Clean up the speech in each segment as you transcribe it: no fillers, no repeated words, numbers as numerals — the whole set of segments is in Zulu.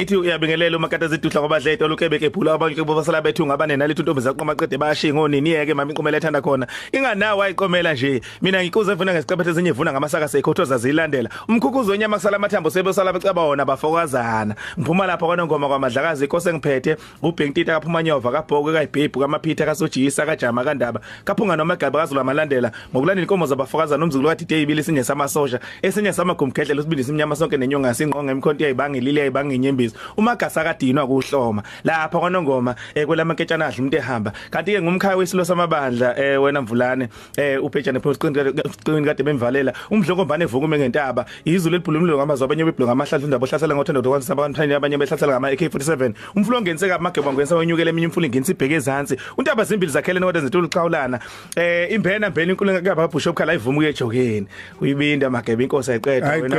Ithi uyabingelela umakatazi duhla kwabadlete olukebe kephula abantu bobasala bethu ngabane nalithu ntombi zaqoma qede bayashinga onini yeke mama inkomela ethanda khona inganawo ayiqomela nje mina ngikuze evuna ngesicabethe ezinye evuna ngamasaka sekhothoza zilandela umkhukhuzo wenyama kusala amathambo sebesala becaba wona bafokazana ngiphuma lapha kwaNongoma kwamadlakazi inkosi engiphethe uBhenkitita kaphuma nyova kabhoko kayibhebhu kamaphitha kasojiyisa kajama kandaba kaphunga nomagaba kazula malandela ngokulandela inkomo zabafokazana umzukulu kathi deyibili sinye samasosha esinye samagumkhedlela usibili simnyama sonke nenyonga singqonga emkhonto yayibangilile yayibanginyembezi umagasa kadinwa kuhloma lapha kwaNongoma kwelamaketshana adla umuntu ehamba kanti ke ngumkhaya wesilo samabandla wena Mvulane uPetshane Phosqini kade bemvalela umdlokombane evukume ngentaba izulu eliphulumile ngamazwi abanye bebhlonga amahlahla indaba ohlasela ngothando kwanisa abantwana abanye behlasela ngama AK47 umfulo ngenise kamageba ngwenisa wenyukele eminye umfulo ngenisa ibheke ezantsi untaba zimbili zakhele nokuthi zethu uxhawulana imbhena inkulunkulu kaba Bishop khala ivumu yejokeni uyibinda mageba inkosi ayiqeda wena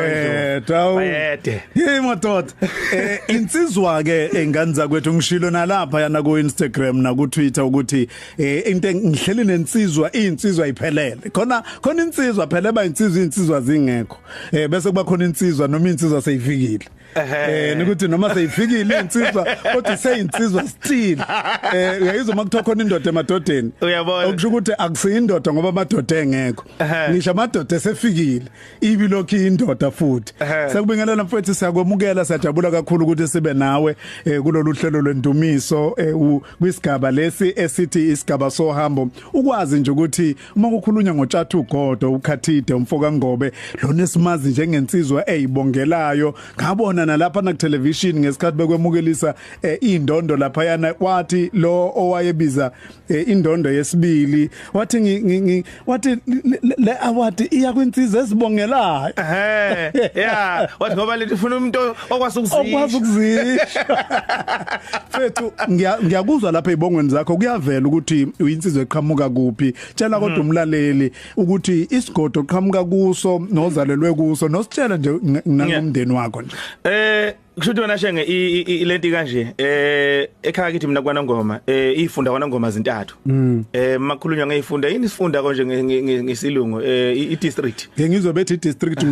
ayede hey madoda insizwa ke enganza kwethu ngishilo nalapha yana ku Instagram na ku Twitter ukuthi into ngihleli nensizwa insizwa iphelele khona insizwa phela insizwa zingekho bese kuba khona insizwa noma insizwa seyifikile nikuthi noma seyifikile insizwa kodwa seyinsizwa still uyayizwa makuthiwa khona indoda emadodeni uyabona okusho ukuthi akusiyindoda ngoba amadoda engekho ngisho amadoda esefikile ibilokhu indoda futhi sekubingelela mfowethu siyakwamukela siyajabula kakhulu ukuthi sibe nawe kulolu hlelo lwendumiso kwisigaba lesi esithi isigaba sohambo ukwazi nje ukuthi uma kukhulunywa ngotshatha ugodo ukhathide umfoka Ngobe lona simazi njengensizwa eyibongelayo ngabona nalapha na television ngesikhathi bekwemukelisa indondo lapha yana kwathi lo owayebiza indondo yesibili wathi wathi le award iya kwinsizwa ezibongelayo yeah wathi ngoba lethi ufuna umuntu okwazi ukuzisha fethu ngiyakuzwa lapha ezibongweni zakho kuyavela ukuthi uyinsizwe eqhamuka kuphi tshela kodwa umlaleli ukuthi isigodo oqhamuka kuso nozalelwe kuso nositshela nje nangomndeni wakho nje kushuthi wena shenge ilenti kanje ekhaya kithi mina kwaNongoma ifunda kwaNongoma zintathu makhulunywa ngeyifunda yini isifunda konje ngesilungu idistrict ngizwe bethi idistrict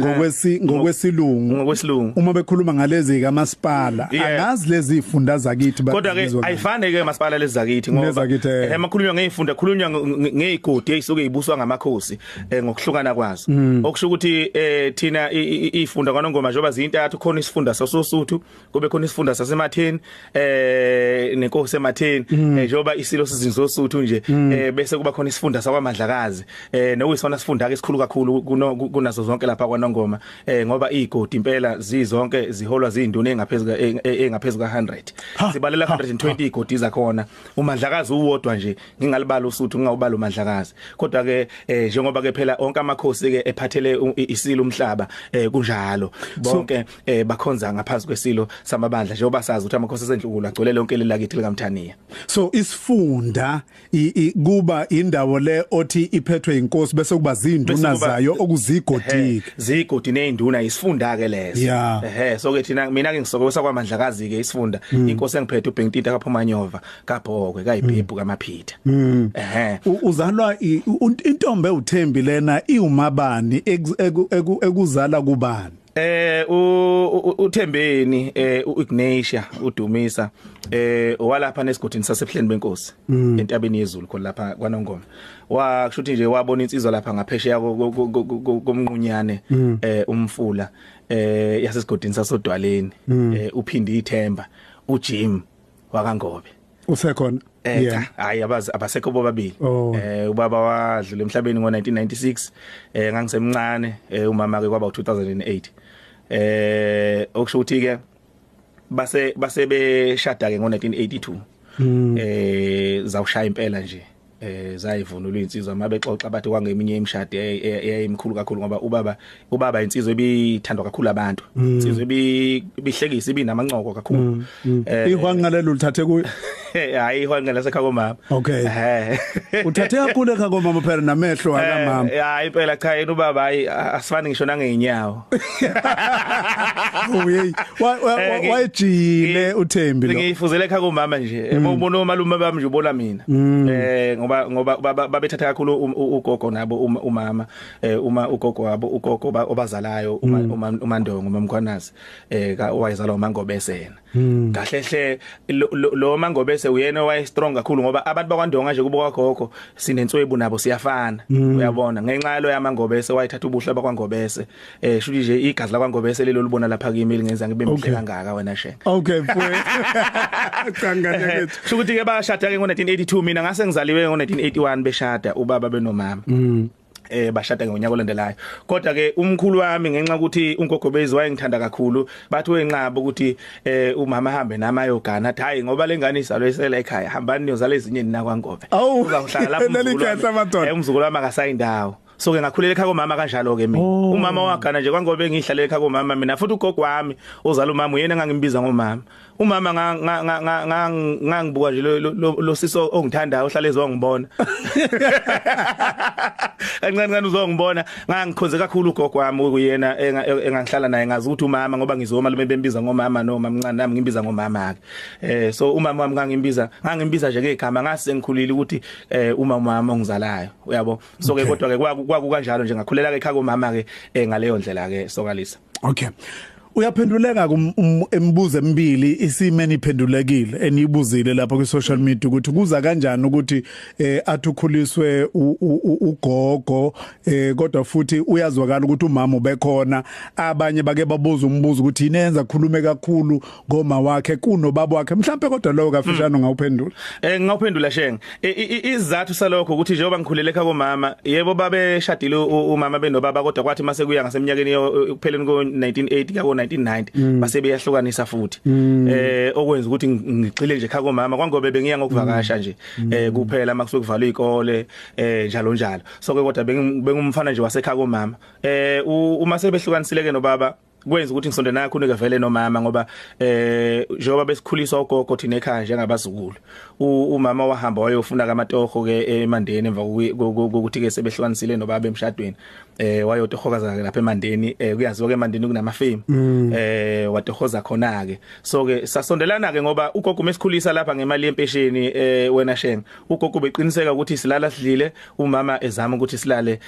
ngokwesilungu uma bekhuluma ngalezi kamasipala angazi lezi ifunda zakithi kodwa ke ayifane ke masipala lezi zakithi ngoba makhulunywa ngeyifunda khulunywa ngezigodi ezisuke izibuswa ngamakhosi ngokuhlukana kwazo okusho ukuthi thina ifunda kwaNongoma njoba zintathu khona isifunda sasosuthu kube khona isifunda sasematheni nenkosi ematheni njoba isilo sizinzosuthu nje bese kuba khona isifunda sakwaMadlakazi nokuyisona sifunda ke esikhulu kakhulu kunazo zonke lapha kwaNongoma ngoba igodi impela zizonke ziholwa zinduna engaphezulu ka100 sibalela 120 igodi zakhona uMadlakazi uwodwa nje ngingalibala usuthu ngingawubala uMadlakazi kodwa ke njengoba ke phela onke amakhosi ke ephathele isilo umhlaba kunjalo bonke bakhonza ngaphansi kwesilo samabandla njengoba sazi ukuthi amakhosi esendlukulu agcwele lonke lelakithi likaMthaniya so isifunda kuba indawo le othi iphethwe inkosi bese kuba zinduna zayo okuzigodi zigodi neinduna isifunda ke lezo so ke thina mina ke ngisokosa kwaMadlakazi ke isifunda inkosi engiphethe uBhenkitita kaphuma nyova kabhokwe kayibhebhu kamaphitha uzalwa intombi uThembi lena iwumabani ekuzala kubani uThembeni uIgnatia uDumisa walapha nesigodini sasePhleni benkosi entabeni yezulu khona lapha kwaNongoma washuthi nje wabona insizwa lapha ngaphesheya komnqunyane umfula yasesigodini sasodwaleni uphindi ithemba uJim wakaNgobe usekhona hayi abasekho bobabili ubaba wadlula emhlabeni ngo1996 ngangisemncane umama ke kwaba u2008 okusho ukuthi ke base beshada ke ngo1982 zawushaya impela nje zayivunula insizwa mabexoxa bathi kwangeminye imishado eyayimkhulu kakhulu ngoba ubaba insizwe ebithandwa kakhulu abantu insizwe ebihlekisa ibinamancoko kakhulu ihwangalelo lithathe kuyo hayi ihwangalelo sekhaya komama okay uthathe kakhulu ekhaya komama phela namehlo akamama hayi impela cha yena ubaba hayi asifani ngisho nangeenyawo uyeyi wayejile uThembi lo ngiyifuzele ekhaya komama nje ubona umalume bami nje ubona mina ngoba babethatha kakhulu ugogo nabo umama uma ugogo wabo obazalayo uMandongo uMamkhwanazi owayezalwa uMangobe esena kahle hle lo Mangobese uyena waye strong kakhulu ngoba abantu bakwaNdonga nje kubo kwagogo sinenswebu nabo siyafana uyabona ngenxa yalo yaMangobese wayithatha ubuhla bakwaNgobese shuthi nje igazi lakwaNgobese lelo libona lapha kimi lingenza ngibe mhle kangaka wena Shenga okay mfowethu kangaka Sho ukuthi ke bashada ke ngo1982 mina ngase ngizaliwe ngo1981 beshada ubaba benomama bashada ngonyaka olandelayo kodwa ke umkhulu wami ngenxa ukuthi uNgogobezi wayengithanda kakhulu bathi wenqaba ukuthi umama ahambe nami ayogana athi hayi ngoba lengane izalwe esela ekhaya hambani niyozala ezinye nina kwaNgobe uzangihlala lapho umzukulu wami akasayindawo so ke ngakhulela ekhaya komama kanjalo ke mina umama wagana nje kwaNgobe ngihlalela ekhaya komama mina futhi ugogo wami ozala umama uyena ngangimbiza ngomama umama ngangibuka nje lo siso ongithandayo ohlale ezongibona kancane uzongibona ngangikhonze kakhulu ugogo wami uyena engangihlala naye ngazi ukuthi umama ngoba ngizoma lume bembiza ngomama noma mncane nami ngimbiza ngomama ke so umama wami ngangimbiza nje ngegama ngase ngikhulile ukuthi umama ongizalayo uyabo so ke kodwa ke kwakukanjalo nje ngakhulela ke ekhaya komama ke ngaleyo ndlela ke sokalisa okay uyaphenduleka embuzo emibili isimeni iphendulekile eniyibuzile lapha ku social media ukuthi kuza kanjani ukuthi athukhuliswe ugogo kodwa futhi uyazwakala ukuthi umama ubekhona abanye bake babuza umbuzo ukuthi inenza khulume kakhulu ngoma wakhe kunobaba wakhe mhlambe kodwa lo kafishano ngawuphendula ngawuphendula Shenge izathu salokho ukuthi njengoba ngikhulele ekhaya komama yebo babe shadile umama benobaba kodwa kwathi mase kuya ngaseminyakeni ekupheleni ko1980 1990 base beyahlukanisa futhi okwenza ukuthi ngigxile nje ekhaya komama kwaNgobe bengiya ngokuvakasha nje kuphela makusuke kuvalwa izikole njalo njalo so ke kodwa bengumfana nje wasekhaya komama uma sebehlukanisile ke nobaba kwenza ukuthi ngisonde naye khona vele nomama ngoba njengoba besikhuliswa ugogo thina ekhaya njengabazukulu umama wahamba wayofuna kamatoho ke eMandeni emva kokuthi ke sebehlukanisile nobaba emshadweni wayotohokaza lapha eMandeni kuyaziwa ke eMandeni kunamafemu watohoza khona ke so ke sasondelana ke ngoba ugogo mesikhulisa lapha ngemali yempesheni wena Shenga ugogo beqiniseka ukuthi silala sidlile umama ezama ukuthi silale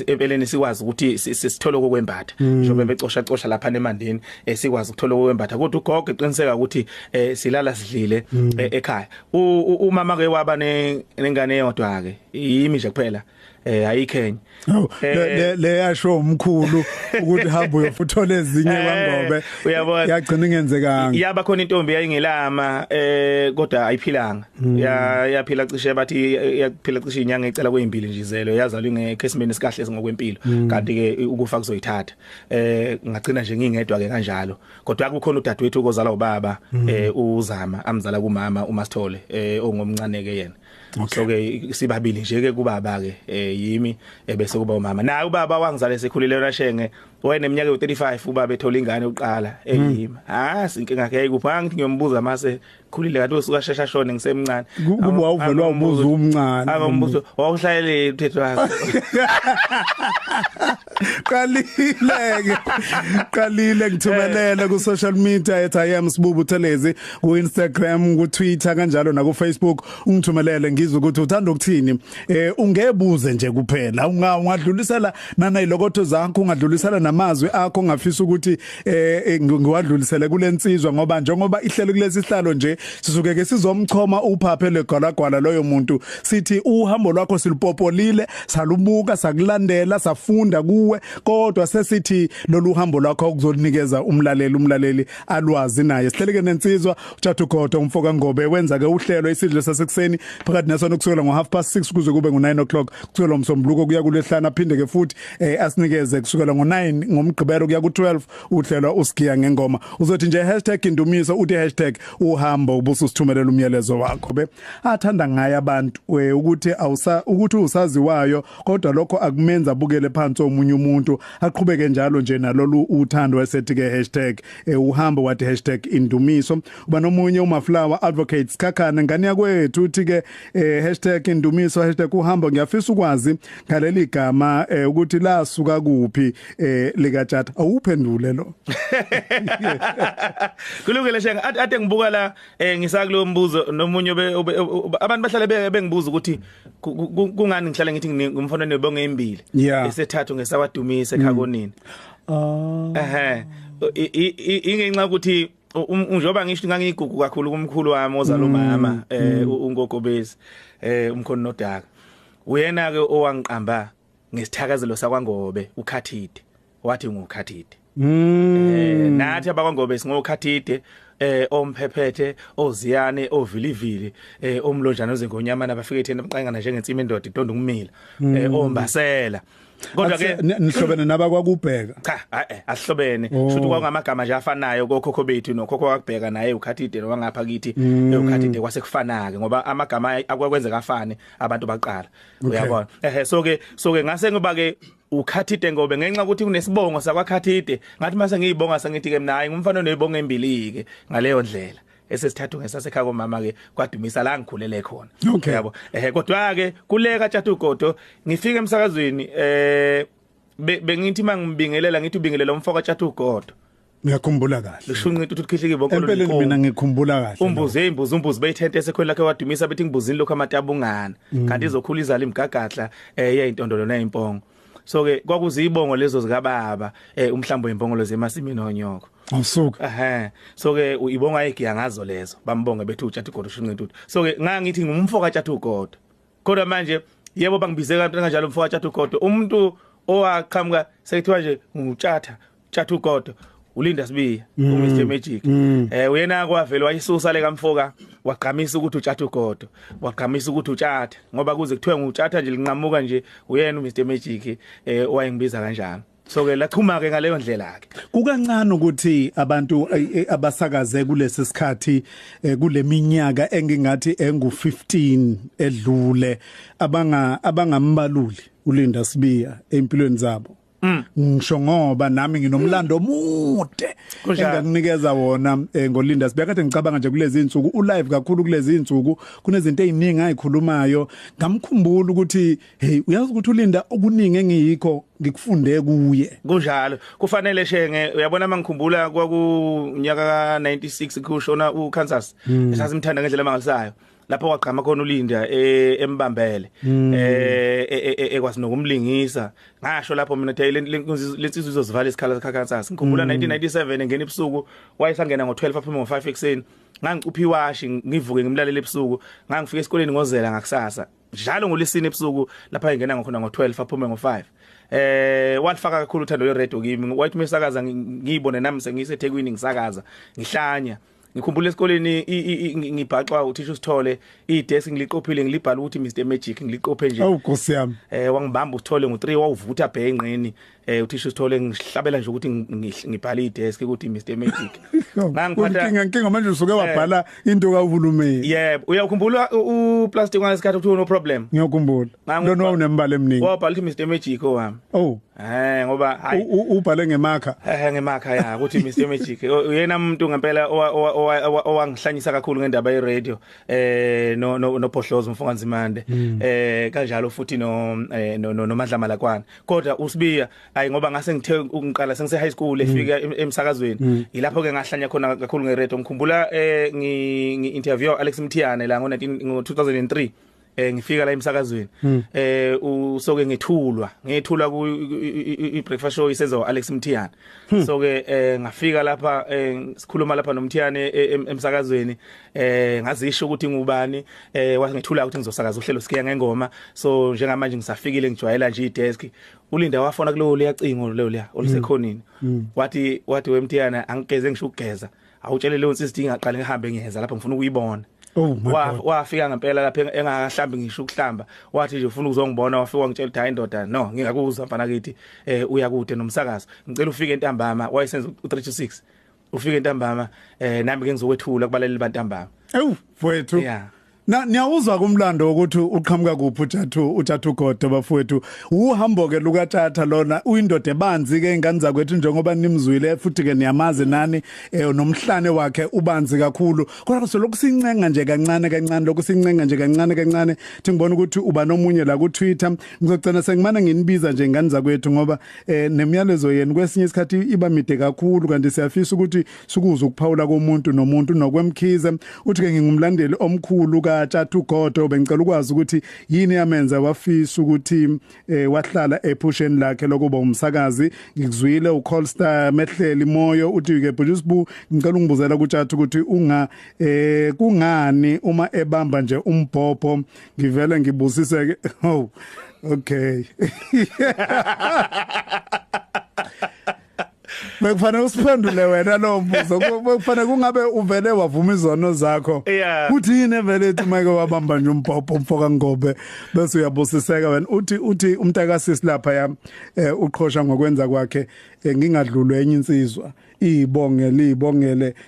empeleni sikwazi ukuthi sisithole kokwembatha njengoba becosha lapha eMandeni sikwazi ukuthola kokwembatha kodwa ugogo eqiniseka ukuthi silala sidlile ekhaya umama ke waba nengane yodwa ke yimi nje kuphela ayikhenya le yasho umkhulu ukuthi hamba uyofuthola ezinye kwaNgobe uyabona yagcina ingenzekanga yaba khona intombi yayingelama kodwa ayiphilanga yaphila cishe bathi yaphila cishe inyanga ecela kwezimbili nje izelo yazalwa ngekesimeni sikahle singokwempilo kanti ke ukufa kuzoyithatha ngagcina nje ngingedwa ke kanjalo kodwa kukhona udadewethu okozala ubaba uzama amzala kumama uMasithole ongomncane ke yena so ke sibabili nje ke kubaba ke yimi bese kuba umama naye ubaba wangizala sekhulile na Shenge wayeneminyaka yo35 ubaba ethola ingane uqala yimi sinkinga yakhe ayikuphi angithi ngiyombuza mase khulile kanti usuka shesha shone ngisemncane kuba wawuvelwa umbuzo umncane angombuzo wawuhlayele uthetho wakhe qalile ngithumelela ku social media @IamSibubu Thelezi ku Instagram ku Twitter kanjalo na ku Facebook ungithumelele ngizwe ukuthi uthanda ukuthini ungebuze nje kuphela ungadlulisela nanayilokotho zakho ungadlulisela namazwi akho ngafisa ukuthi ngiwadlulisele kulensizwa ngoba njengoba ihlelo kulesi sihlalo nje sisuke ke sizomchoma uphaphe legwalagwala loyo muntu sithi uhambo lwakho silupopolile salubuka sakulandela safunda kuwe kodwa sesithi lolu hambo lwakho kuzonikeza umlaleli alwazi naye sihleleke nensizwa uJathu Godo umfoka Ngobe wenza ke uhlelo isidlo sasekuseni phakathi nasona kusukela ngo6:30 kuze kube ngo9:00 kusukela umsombuluko kuya kulehlana phinde ke futhi asinikeze kusukela ngo9 ngomgqibelo kuya ku12 uhlelo usigiya ngengoma uzothi nje #indumiso uthi #uhambo ubusithumela umyalezo wakho athanda ngaye abantu ukuthi ukuthi usaziwayo kodwa lokho akumenza abukele phansi omunye umuntu aqhubeke njalo nje nalolu uthando esethi ke #uhambo wathi #indumiso uba nomunye uMaflower Advocates Kakhana ngani yakwethu uthi ke #indumiso #uhambo ngiyafisa ukwazi ngaleli gama ukuthi la suka kuphi likaJathu awuphendule lo kulungile Shenga ade ngibuka la ngisakulo mbuzo nomunye abantu bahlale bengibuza ukuthi kungani ngihlala ngithi ngumfana nebonge embili esethathu ngesawadumisa ekhakonini ingenxa ukuthi njoba ngisho ngangigugu kakhulu kumkhulu wami ozalo mama uNgogobezi umkhona nodaka uyena ke owangiqamba ngesithakazelo sakwaNgobe uKhathide wathi ngukhathide nathi abakwaNgobe singokhathide omphephethe oziyane ovilivili omlonjana ozengonyama nabafike thina mqangana njengensimi indoda iqonda ukumila ombasela kodwa ke nihlobene nabakwakubheka cha asihlobene futhi kwakungamagama nje afanayo kokhokho bethu nokhokho wakubheka naye uKhathide nowangapha kithi uKhathide kwasekufana ke ngoba amagama akwakwenzeka afane abantu baqala uyabona so ke ngase ngoba ke uKhathide ngobe ngenxa ukuthi kunesibongo sakwaKhathide ngathi mase ngiyibonga sangithi ke mina hayi ngumfana noyibonga embili ke ngaleyo ndlela esesithathu ngesasekhaya komama ke kwadumisa la ngikhulele khona yabo kodwa ke kuleka Tshatugodo ngifika emsakazweni bengithi mangibingelela ngithi ubingelela umfoko Tshatugodo ngiyakhumbula kahle lishunqitha ukuthi khihlike bonke lo empeleni mina ngikhumbula kahle umbuzi beyithente esekhwela lakhe wadumisa bethi ngibuzini lokho amatabungana kanti izokhula izala imgagadla yeyintondolo nayimpongo so ke kwakuzibongo lezo zika baba umhlambo wempongolo zemasimini onyoko awusuka so ke ibonga egiya ngazo lezo bambonge bethi uTshatugodo ushunqitha so ke ngangithi ngumfoko Tshatugodo kodwa manje yebo bangibize kanjalo umfoko Tshatugodo umuntu owaqhamuka sekuthiwa nje Tshatugodo uLinda Sibiya uMr Magic uyena kwavela wayisusa le kamfoka waqhamisa ukuthi uTshatugodo waqhamisa ukuthi uTshatha ngoba kuze kuthiwe nguTshatha nje linqamuka nje uyena uMr Magic owayengibiza kanjalo so ke lachuma ke ngaleyo ndlela ke kukancane ukuthi abantu abasakaze kulesi sikhathi kule minyaka engingathi engu15 edlule abangambaluli uLinda Sibiya empilweni zabo ngisho ngoba nami nginomlando mude engakunikeza wona ngoLinda Sibiya kade ngicabanga nje kulezi insuku ulive kakhulu kulezi insuku kunezinto eziningi ayikhulumayo ngamkhumbula ukuthi hey uyazi ukuthi uLinda okuningi engiyikho ngikufunde kuye kunjalo kufanele shenge uyabona mangikhumbula kwakunyaka ka96 kushona uKansas esasimthanda ngendlela mangalisayo lapho waqhama khona uLinda embambele ekwazi nokumlingisa ngasho lapho mina lensizwe izozivala isikhala kaKansas ngikhumbula 1997 engena ebusuku wayesangena ngo12 aphuma ngo5 ekseni ngangicuphi iwashi ngivuke ngimlalele ebusuku ngangifika esikoleni ngozela ngakusasa njalo ngolesine ebusuku lapha engena ngkhona ngo12 aphuma ngo5 walifaka kakhulu uthando lweRadio kimi wathi mesakaza ngiyibone nami sengiseThekwini ngisakaza ngihlanya ngikhumbula esikoleni ngibhaxwa uthisha uSithole idesk ngiliqophile ngilibhala ukuthi Mr Magic ngiliqophe nje Nkosi yami wangibamba uSithole ngo3 wawuvutha bhenqeni uthisha uSithole ngihlabela nje ukuthi ngibhala idesk ukuthi Mr Magic ngangiphatha inkinga manje usuke wabhala into kaHulumeni yebo uyakhumbula uplastic wangesikhathi ukuthi no problem ngiyakhumbula lona unembala eminingi wabhala ukuthi Mr Magic owami ngoba hayi ubhale ngemakha ngemakha ya ukuthi Mr Magic uyena umuntu ngempela owangihlanyisa kakhulu ngendaba yeRadio no Pohlozo Mfokanzimande kanjalo futhi no Madlama Lakwana kodwa uSibiya hayi ngoba ngase ngithe ngiqala sengise high school efika emsakazweni ilapho ke ngahlanya khona kakhulu ngeRadio ngikhumbula ngi-interview Alex Mthiyane la ngo2003 ngifika la emsakazweni usoke ngethulwa ku i-breakfast show isenzo Alex Mthiyane so ke ngafika lapha sikhuluma lapha noMthiyane emsakazweni ngazisho ukuthi ngubani wangethula ukuthi ngizosakaza uhlelo sikiya ngengoma so njengamanje ngisafikile ngijwayela nje i-desk uLinda wafona kulo liyacingo leya olisekhonini wathi weMthiyane angigeze ngisho ukugeza awutshele leyo nsizidinga ngaqale ngihambe ngiyeza lapha ngifuna ukuyibona wafika ngempela lapha engakahlambi ngisho ukuhlamba wathi nje ufuna ukuzongibona wafika wangitshela ukuthi hayi indoda no ngingakuzwa mfana kithi uyakude nomsakazo ngicela ufike entambama wayesenza u326 ufike entambama nami ke ngizokwethula kubaleli bantambama mfowethu niyawuzwa kumlando ukuthi uqhamuka kuphi uTshatugodo bafowethu uhambo ke lukaTshatha lona uyindoda ebanzi ke ingane zakwethu njengoba nimzwile futhi ke niyamazi nani nomhlane wakhe ubanzi kakhulu kodwa solokhu sincenga nje kancane lokhu sincenga nje kancane thi ngibona ukuthi uba nomunye la ku Twitter ngizogcina sengimana nginibiza nje ingane zakwethu ngoba nemiyalezo yeni kwesinye isikhathi iba mide kakhulu kanti siyafisa ukuthi sikuze ukuphawula komuntu nomuntu nokwemkhize uthi ke ngingumlandeli omkhulu Tjatu Godo bengicela ukwazi ukuthi yini yamenza wafisa ukuthi wahlala ephusheni lakhe lokuba umsakazi ngikuzwile uCallstar Mehleli Moyo uthi ke Bujusbu ngicela ungibuzela kuTjatu ukuthi kungani uma ebamba nje umbhobho ngivele ngibusise oh okay Bekufanele usiphendule wena lo mbuzo bekufanele kungabe uvele wavuma izono zakho uthi yini vele ethi make wabamba nje umbhobho umfoka Ngobe bese uyabusiseka wena uthi umntakasisi lapha ya uqhosha ngokwenza kwakhe ngingadlulwe enye insizwa ibongele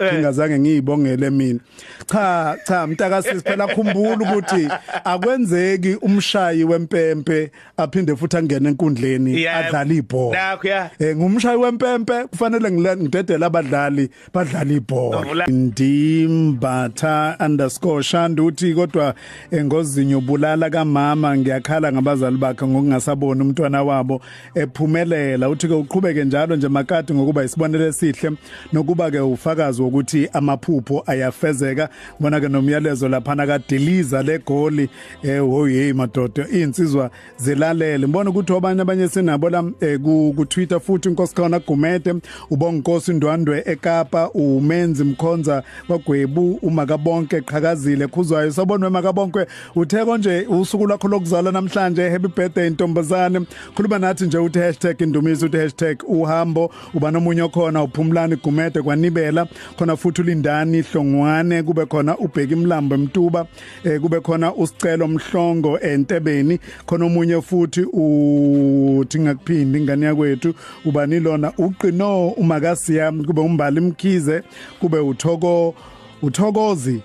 ngingazange ngiyibongele mina cha mntakasisi phela khumbula ukuthi akwenzeki umshayi wempempe aphinde futhi angene enkundleni adlala ibhola ngumshayi wempempe kufanele ngidedele abadlali badlala ibhola Ndimbatha_Shanda uthi kodwa ngozinyo bulala kamama ngiyakhala ngabazali bakhe ngokungasaboni umntwana wabo ephumelela uthi ke uqhubeke njalo nje makade ngokuba isibonelo esihle nokuba ke ufakazi ukuthi amaphupho ayafezeka bona ke nomyalezo lapha kadeliza legoli hey madoda insizwa zilalele ngibona ukuthi abanye sinabo la ku Twitter futhi inkosikhona Gumede ubongosi Ndwandwe eKapa umenzi Mkhonza kwaGwebu uMakabonke eqhakazile khuzwayo sabonwe Makabonke uthe konje usuku lwakho lokuzalwa namhlanje happy birthday ntombazane khuluma nathi nje uthi #Indumiso uthi #uhambo uba nomunye okhona uphumlani Gumede kwaNibela khona futhi uLindani Hlongwane kube khona uBheki Mlambo eMtuba kube khona uSicelo Mhlongo eNtebeni khona omunye futhi uthi ngakuphindi ingane yakwethu ubani lona uqino uMakasiya kube uMbali Mkhize kube uthokozi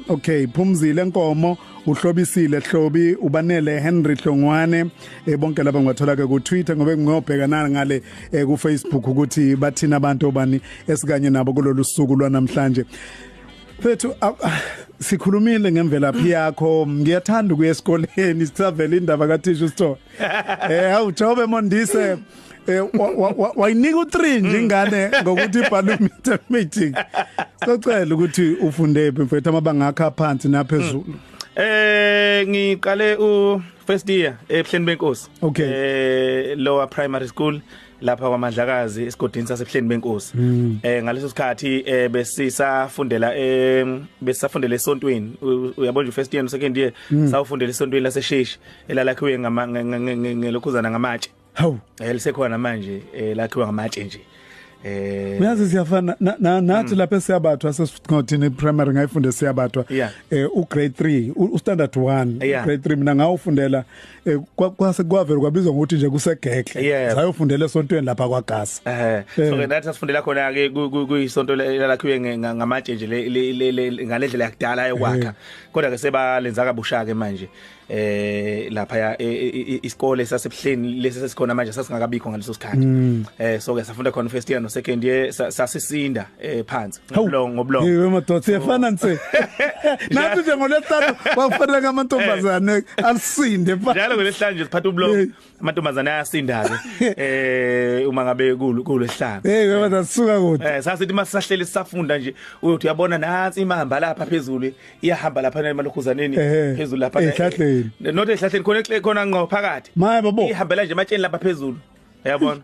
okay Phumzile Nkomo uhlobisile Hlobi ubanele Henry Hlongwane bonke laba ngiwathola ke ku Twitter ngobe ngiyobhekana ngale ku Facebook ukuthi bathina abantu obani esikanye nabo kulolu suku lwanamhlanje Fethu sikhulumile ngemvelaphi yakho ngiyathanda ukuya esikoleni sisavela indaba kaThisha Sithole awujobe Mondise wayinika u3 nje ingane ngokuthi ibhala mathematics socela ukuthi ufunde mfethu amabanga akho aphansi naphezulu ngiqale first year eBuhleni Benkosi lower primary school lapha kwaMandlakazi esigodini saseBuhleni Benkosi ngaleso sikhathi besisafundela esontweni uyabona first year no second year sawufundela esontweni lasesheshi elalakhiwe ngelokhuzana ngamatshe lisekhona manje lakhiwa ngamatshe nje uyazi siyafana nathi lapha siyabathwa sesithothini primary ngayifunde siyabathwa grade 3 standard 1 grade 3 mina ngawufundela kwase kwavela kwabizwa ngokuthi nje kusegehle sayofundela esontweni lapha kwaGasa so ke nathi sifundela khona ke kuyisonto lakhiwe ngamatshe nje ngalendlela yakudala ayokwakha kodwa ke sebalenza kabusha ke manje lapha isikole saseBuhleni lesi sesikhona manje sasingakabikho ngaleso sikhathi so ke safunda khona first year no second year sasisinda phansi ngoblongo madoda siyafana nse nathi nje ngolesithathu wakufanele ngamantombazane alisinde njalo ngolesihlanje siphatha ublongo amantombazane ayasinda ke uma ngabe kulesihlanu wena sisuka kude sasithi masisahleli sisafunda nje uyothi uyabona nansi imahamba lapha phezulu iyahamba lapha emalokhuzaneni phezulu lapha not ehlahleni khona ngo phakathi maye babo ihambela nje ematsheni lapha phezulu uyabona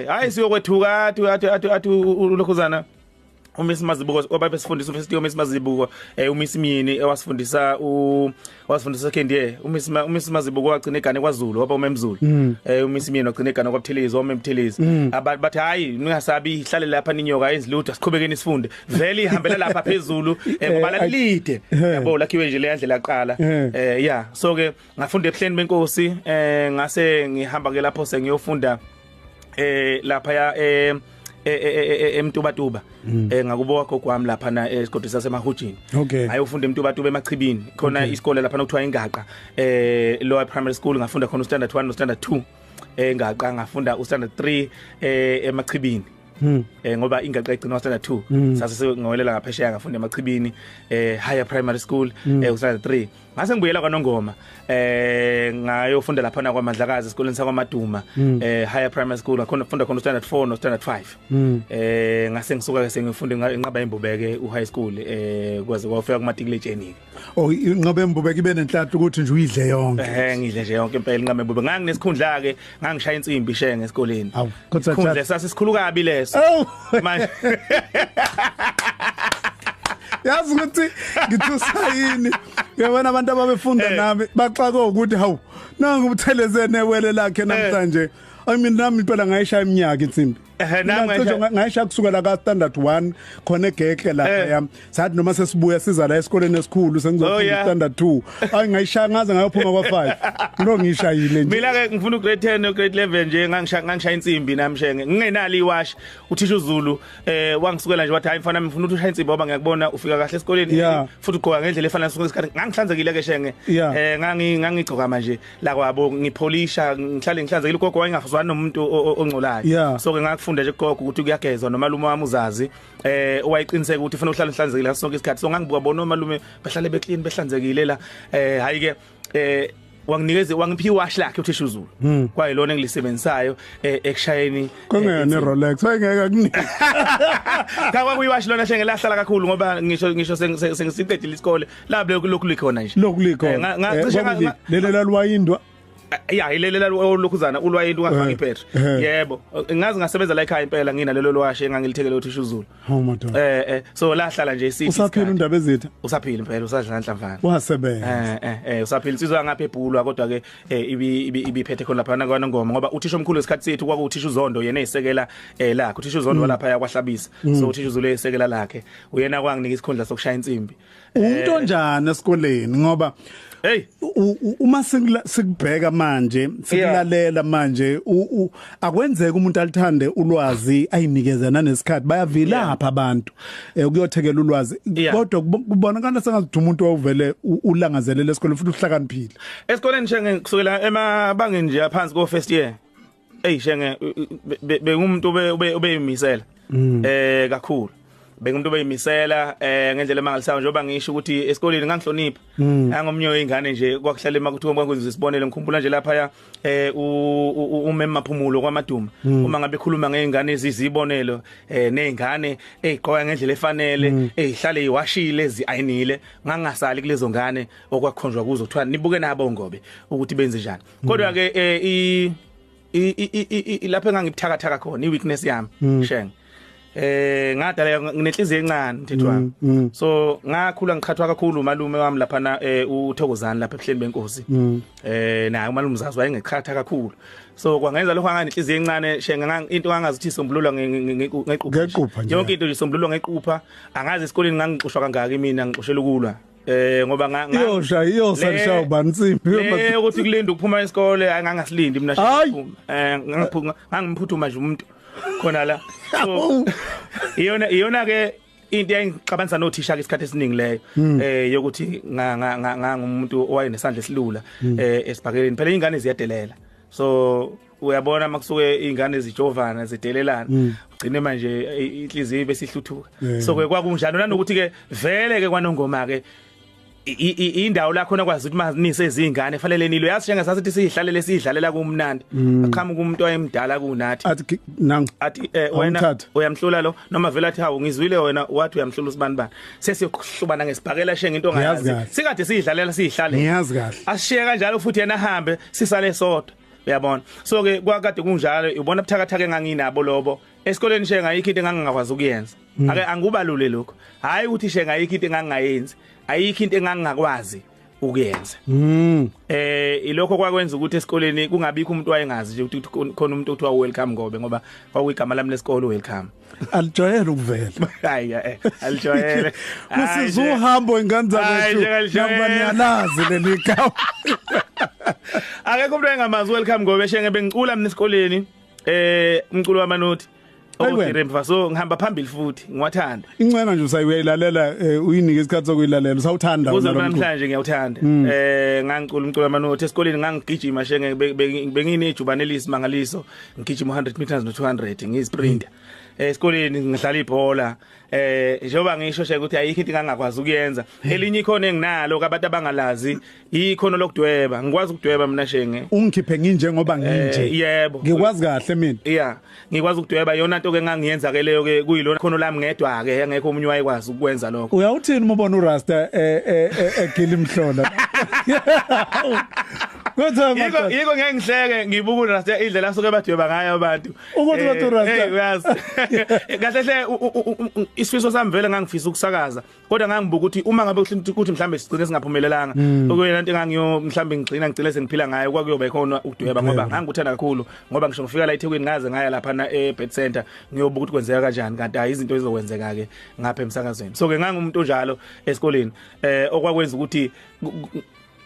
hayi siyokwethuka athi ulokhuzana uMiss Mazibuko obabe sifundisa first year uMiss Mazibuko uMiss Mini ewasifundisa second year uMiss Mazibuko wagcina igane kwaZulu waba uMemzulu uMiss Mini wagcina igane kwaButhelezi uMemthelezi bathi hayi ningasabi ihlale lapha ninyoka ezilutho siqhubekeni sifunde vele ihambela lapha phezulu ngoba lalide yabo lakhiwe nje le ndlela yaqala so ke ngafunda eBuhleni Benkosi ngase ngihamba ke lapho sengiyofunda lapha ya eMtubatuba ngakuboka gokwami lapha na esigodini saseMahujini ayofunda eMtubatuba eMachibini khona isikole lapha nokuthiwa Ingaqa lower primary school ngafunda khona standard 1 no standard 2 Engaqa ngafunda standard 3 eMachibini ngoba Ingaqa igcina standard 2 sase ngowelela ngaphesheya ngafunda eMachibini higher primary school standard 3 ngase ngibuyela kwaNongoma ngayofunda lapha na kwaMandlakazi esikoleni sakwaMaduma higher primary school ngakhona ufunda khona standard 4 no standard 5 ngase ngisuka ke sengifunda inqaba imbubeke uHigh school kwaze kwafika kuMatikiletsheni oh inqaba imbubeke ibe nenhlanhla ukuthi nje uyidle yonke ngidle nje yonke impela inqaba imbubeke nganginesikhundla ke ngangishaya insimbi shenge esikoleni kodwa sasikhulu kabi leso manje yazi ukuthi ngithusayini yabona abantu ababefunda nami baxaka ukuthi hawu nangu ubuthelezene ewele lakhe namhlanje I mean nami phela ngayishaya iminyaka insimbi ngayisha kusukela ka standard 1 khona egeke lapha yami sathi noma sesibuya siza la esikoleni esikhulu sengizofunda standard 2 ayingayishaya ngaze ngayophuma kwa 5 lo ngishayile nje mina ke ngifuna grade 10 no grade 11 nje ngangishaya insimbi nami shenge ngingenali iwash uthisha uZulu wangisukela nje wathi hayi mfana ngifuna ukuthi ushaya insimbi ngoba ngiyakubona ufika kahle esikoleni futhi ugqoka ngendlela efana ngesikole isikhathi ngangihlanzekile ke shenge ngangigcoka manje la kwabo ngipholisha ngihlale ngihlanzekile gogo wayengafuzwana nomuntu ongcolayo so ke ngakufunda nje gogo ukuthi kuyagezwa nomalume wami uzazi owayiqiniseka ukuthi ufuna uhlale uhlanzekile ngaso sonke isikhathi so ngangibuka bona omalume bahlale beclean behlanzekile la hayi ke wanginikeze wangiphi iwash lakhe uthisha uZulu kwayilona engilisebenzisayo ekushayeni kungene Rolex ayengeka kunika kawa kuyiwash lona shenge lahlala kakhulu ngoba ngisho sengisiqedile isikole lapho lokhu likhona nje lokhu likhona ngacishe lelo lalwayindwa ilelela lokhuzana ulwayinto ungafaka iphetri yebo ngazi ngasebenza la ekhaya impela ngina lelo lwashe engangilithekele uthisha uZulu so lahlala nje isithi usaphila undaba ezitha usaphila impela usadla nhlamvana wasebenza usaphila insizwa ngapha eBhulwa kodwa ke ibiphethe khona lapha kwaNongoma ngoba uthisha omkhulu esikhathi sethu kwakuthisha uZondo yena eyisekela lakhe uthisha uZondo lapha yakwaHlabisa so uthisha uZulu eyisekela lakhe uyena kwanginika isikhundla sokushaya insimbi umuntu onjani esikoleni ngoba hey uma sikubheka manje sikulalela manje akwenzeka umuntu alithande ulwazi ayinikezana nesikhathi bayavilapha abantu ukuyothekela ulwazi kodwa kubonakala sengathi umuntu owuvele ulangazelele esikoleni futhi uhlakaniphile esikoleni shenge kusukela emabangeni nje aphansi ko first year shenge bengumuntu obeyimisela kakhulu bengumuntu obeyimisela ngendlela emangalisayo njengoba ngisho ukuthi esikoleni ngangihlonipha angomnye weingane nje kwakuhlala emakuthuma kwenziwe sibonele ngikhumbula nje lapha ya umema maphumulo kwaMaduma uma ngabe khuluma ngeingane ezizibonelo neingane egqoka ngendlela efanele ezihlale iwashile eziayinile ngangasali kulezo ngane okwakhonjwa kuzo kuthiwa nibuke nabo ngobe ukuthi benze njani kodwa ke lapha engangibuthakathaka khona iweakness yami shenge ngadala nginenhliziyo encane mthethwa so ngakhula ngikhathwa kakhulu umalume wami lapha na uThokozani lapha ebuhleni benkosi naye umalume uzazi wayengekhatha kakhulu so kwangenza lokho nganenhliziyo encane shenga into ngangazithi isombululwa ngequpha yonke into isombululwa ngequpha angazi esikoleni ngangixushwa kangaka mina ngixushela ukulwa ngoba iyosalisha ubansimbi ukuthi kulinda ukuphuma esikole angangasilindi mina ngiphuma ngangiphuthuma nje umuntu khona la so iyona ke into engixabanisa nothisha ke isikhathi esiningi leyo yokuthi ngumuntu owayenesandla esilula esibhakeleni phela ingane ziyadelela so uyabona makusuke ingane ezijovana zidelelana ugcine manje inhliziyo besihluthuka so kwakunjalo nanokuthi ke vele ke kwaNongoma ke indawo la khona kwazi ukuthi manise izingane fanele nilo yazi njenge sasithi sihlalele sidlalela kumnandi aqhamuka umuntu oyemdala kunathi athi wena uyamhlula lo noma vele athi hawo ngizwile wena wathi uyamhlula usibani bani sesiyohlubana ngesibhakela shenge into ongayazi sikade sidlalela sihlale ngiyazi kahle asishiye kanjalo futhi yena ahambe sisale sodwa uyabona so ke kwakade kunjalo ubona buthakathaka enganginabo lobo esikoleni shenga ayikho into engangakwazi ukuyenza ake angubalule lokho hayi ukuthi shenga ayikho into engangayenzi ayikho into engangakwazi ukuyenza ilokho kwakwenza ukuthi esikoleni kungabikho umuntu wayengazi nje ukuthi khona umuntu othiwa welcome ngobe ngoba kwakuyigama lami lesikole welcome alijwayele ukuvela hayi alijwayele kusiza uhambo ingane zakwethu noma niyalazi leli gama akekho umuntu engamazi welcome ngobe shenge bengicula mina esikoleni umculo wamanothi odiremva so ngihamba phambili futhi ngiwathanda incena nje usayilalela uyinike isikhathi sokuyilalela usawuthanda kuze namhlanje ngiyawuthanda ngangicula umculo wamanothi esikoleni ngangigijima shenge bengine ijubane lesimangaliso ngigijima 100 meters no 200 ngiyisprinter esikoleni ngidlala ibhola njengoba ngisho sheke ukuthi ayikho into engangakwazi ukuyenza elinye ikhono enginalo abantu abangalazi ikhono lokudweba ngikwazi ukudweba mina shenge ungikhiphe nginje ngoba nginje yebo ngikwazi kahle mina yeah ngikwazi ukudweba yona into ke ngangiyenza ke leyo ke kuyilona khono lami ngedwa ke angekho umunye wayekwazi ukwenza lokho uyawuthini uma ubona uRasta egila imhlola yiko ngeke ngihleke ngibuka uRasta indlela asuke badweba ngayo abantu ukuthi bathi uRasta uyazi kahle hle isifiso sami vele ngangifisa ukusakaza kodwa ngangibuka ukuthi uma ngabe ukuthi mhlambe sigcine singaphumelelanga okuyena into engangiyo mhlambe ngigcine sengiphila ngayo kwakuyoba ikhona ukudweba ngoba ngangikuthanda kakhulu ngoba ngisho ngifika la eThekwini ngaze ngaya lapha na eBed Center ngiyobuka ukuthi kwenzeka kanjani kanti hayi izinto ezizokwenzeka ke ngapha emsakazweni so ke ngangumuntu njalo esikoleni okwakwenza ukuthi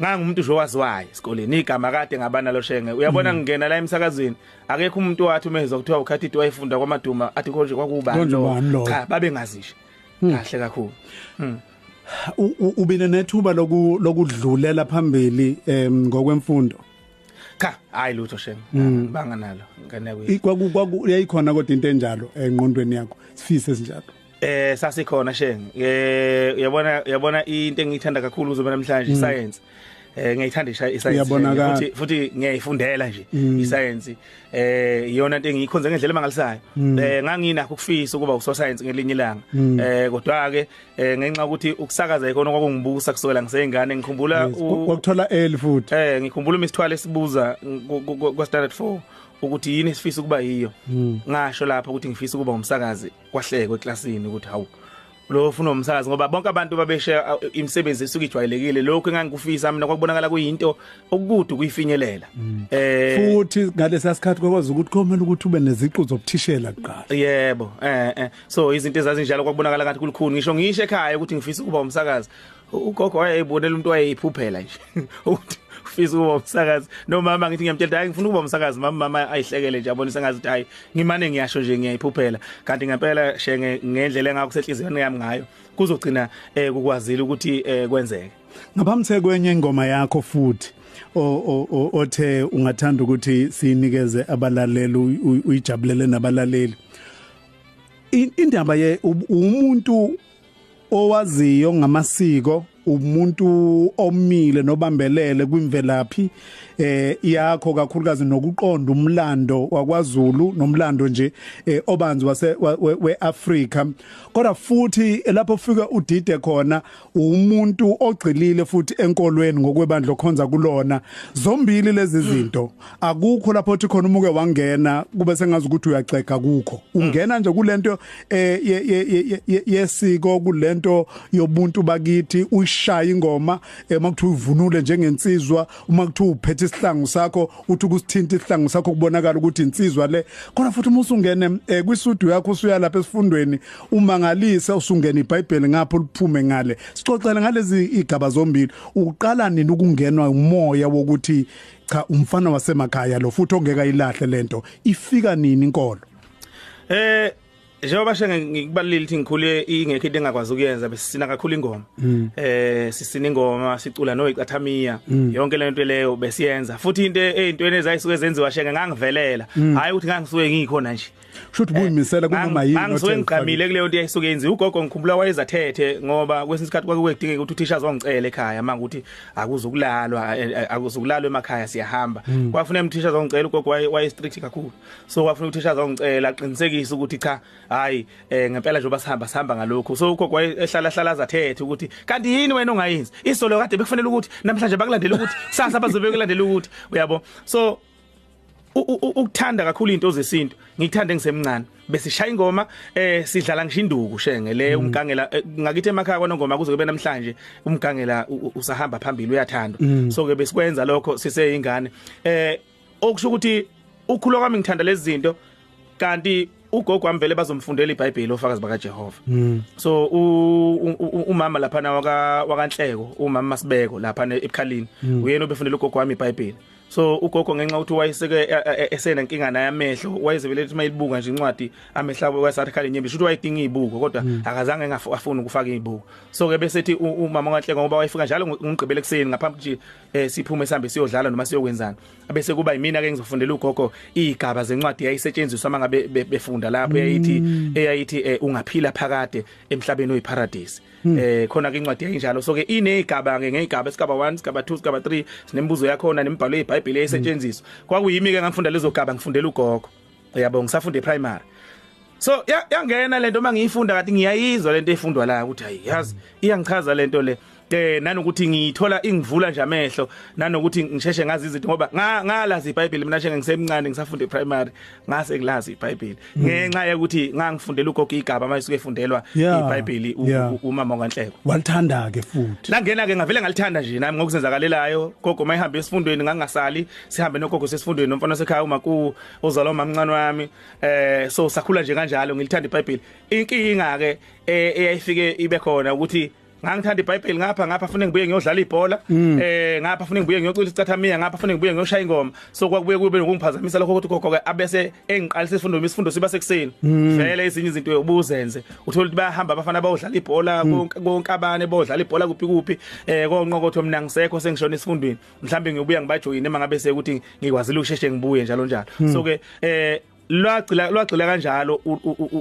ngangumuntu nje owaziwayo esikoleni igama kade ngabana lo shenge uyabona ngingena la emsakazweni akekho umuntu wathi umezwa kuthiwa ukhathiti wayefunda kwamaduma athi konje kwakuba cha babengazisho kahle kakhulu ubine nethuba lokudlulela phambili ngokwemfundo cha hayi lutho shenge banga nalo ngane kwaku yayikhona kodwa into enjalo engqondweni yakho sifise esinjalo sasikhona shenge yabona into engiyithanda kakhulu uzoba namhlanje iscience ngiyithanda iscience futhi ngiyayifundela nje iscience iyona into engiyikhonze ngendlela emangalisayo nganginakho ukufisa ukuba usoscience ngelinye ilanga kodwa ke ngenxa ukuthi ukusakaza ikona kwakungibusa kusukela ngiseyingane ngikhumbula ukuthola L futhi ngikhumbula imisithwalo esibuza kwa standard 4 ukuthi yini sifisa ukuba yiyo ngasho lapha ukuthi ngifisa ukuba umsakazi kwahlekwe eclassini ukuthi hawu lo ufuna umsakazi ngoba bonke abantu babeshe imisebenzi esuke ijwayelekile lokho engangikufisa mina kwakubonakala kuyinto okude kuyifinyelela futhi ngalesa sikhathi kwakwazi ukuthi komela ukuthi ube neziqu zokuthishela kuqala yebo so izinto ezazinjalo kwakubonakala ngathi kulukhuni ngisho ngisho ekhaya ukuthi ngifisa ukuba umsakazi ugogo wayebonela umuntu wayeyiphuphela nje ukuthi ufisa ukuba umsakazi nomama ngithi ngiyamtshela hayi ngifuna ukuba umsakazi mama ayihlekele nje abonisa ngazi ukuthi hayi ngimane ngiyasho nje ngiyayiphuphela kanti ngempela shenge ngendlela engakusehlizweni yami ngayo kuzogcina kukwazile ukuthi kwenzeke ngaphambi kwenye ingoma yakho futhi othe ungathanda ukuthi sinikeze abalaleli uyijabulele nabalaleli indaba ye umuntu owaziyo ngamasiko umuntu omile nobambelele kwimvelaphi yakho kakhulukazi nokuqonda umlando wakwaZulu nomlando nje obanzi weAfrika kodwa futhi lapho ufika udide khona umuntu ogcilile futhi enkolweni ngokwebandla okhonza kulona zombili lezi zinto akukho lapho uthi khona umuke wangena kube sengazi ukuthi uyaceka kukho ungena nje kulento yesiko kulento yobuntu bakithi shaya ingoma makuthiwa uvunule njengensizwa uma kuthiwa uphethe isihlangu sakho uthi kusithinta isihlangu sakho kubonakala ukuthi insizwa le khona futhi uma usungene kwisudu yakho usuya lapha esifundweni umangalisa usungena iBhayibheli ngapho liphume ngale sixoxela ngalezi igaba zombili uqala nini ukungenwa umoya wokuthi cha umfana wasemakhaya lo futhi ongeka ilahle lento ifika nini inkolo njengoba shenge ngikubalile ukuthi ngikhule ingekho into engakwazi ukuyenza besisina kakhulu ingoma sisina ingoma sicula noyicathamiya yonke le nto leyo besiyenza futhi into ezintweni ezayisuke zenziwa shenge ngangivelela hayi ukuthi ngangisuke ngikhona nje shothi buyimisela kunoma yini ngisuke ngiqamile kuleyo nto eyisuke yenziwa ugogo ngikhumbula wayezathethe ngoba kwesinye isikhathi kwakudingeka ukuthi uthisha azongicela ekhaya manje ukuthi akuzukulalwa emakhaya siyahamba kwafuna umthisha azongicela ugogo waye strict kakhulu so kwafuna uthisha azongicela aqinisekise ukuthi cha hayi ngempela nje basihamba ngalokho so ugogo ehlala azathethe ukuthi kanti yini wena ongayenzi isolo kade bekufanele ukuthi namhlanje bakulandela ukuthi sasa bazobe kulandela ukuthi uyabo so ukuthanda kakhulu into zesintu ngikuthanda ngisemncane bese shaya ingoma sidlala ngisho induku shenge le umgangela ngakithi emakhaya kona ngoma kuze kube namhlanje umgangela usahamba phambili uyathandwa so ke besikwenza lokho siseyingane okusho ukuthi ukukhulwa kwami ngithanda lezi zinto kanti ugogo wami vele bazomfundela iBhayibheli ofakazi bakaJehova so umama lapha na wakanhleko umama Masibeko lapha eBukhalini uyena obefundela ugogo wami iBhayibheli so ugogo ngenxa ukuthi wayeseke esenenkinga naye amehlo wayezevele ukuthi mayilibuka nje incwadi amehla wayesathi khale nyembe ukuthi wayedinga izibuko kodwa akazange ngafuna ukufaka izibuko so ke bese ethi umama kaNhleko ngoba wayefika njalo ngigqibele kuseni ngaphambi nje siphume sihambe siyodlala noma siyokwenzana bese kuba yimina ke ngizofundela ugogo igaba zencwadi yayisetshenziswa mangabe befunda lapho eyayithi ungaphila phakade emhlabeni oyiparadise khona ke incwadi yayinjalo so ke inezigaba ngegaba esigaba 1 isigaba 2 isigaba 3 sinembuzo yakho nemibhalo yeBhayibheli esetshenziswa kwakuyimi ke ngangifunda lezo gaba ngifundela ugogo yabo ngisafunde primary so yangena lento mangiyifunda kade ngiyayizwa lento efundwa la ukuthi hayi yazi iyangichaza lento le nanokuthi ngithola ingivula nje amehlo nanokuthi ngisheshe ngazi izinto ngoba ngalazi iBhayibheli mina nje ngisemncane ngisafunde primary ngase ngilazi iBhayibheli ngenxa yokuthi ngangifundela ugogo igaba manje suke fundelwa iBhayibheli umama kaNhleko walithanda ke futhi nangena ke ngavele ngalithanda nje nami ngokuzenzakalelayo gogo mayihambe esifundweni ngangasali sihambe nogogo sesifundweni nomfana sekhaya umaku ozalwa mamncane wami so sakhula nje kanjalo ngilithanda iBhayibheli inkinga ke eyayifike ibe khona ukuthi ngangithanda iBhayibheli ngapha ufune ngibuye ngiyodlala ibhola ngapha ufune ngibuye ngiyocula isicathamia ngapha ufune ngibuye ngiyoshaya ingoma so kwakubuye kube ngokungiphazamisa lokho ukuthi gogo ke abese engiqalisa isifundo siba sekuseni vele ezinye izinto ubuzenze uthola ukuthi bayahamba abafana bayodlala ibhola konkabane bodlala ibhola kuphi konqokotho mina ngisekho sengishona isifundweni mhlambe ngiyobuya ngibajoyine mangabe ukuthi ngikwazile ukusheshe ngibuye njalo so ke lwagcila kanjalo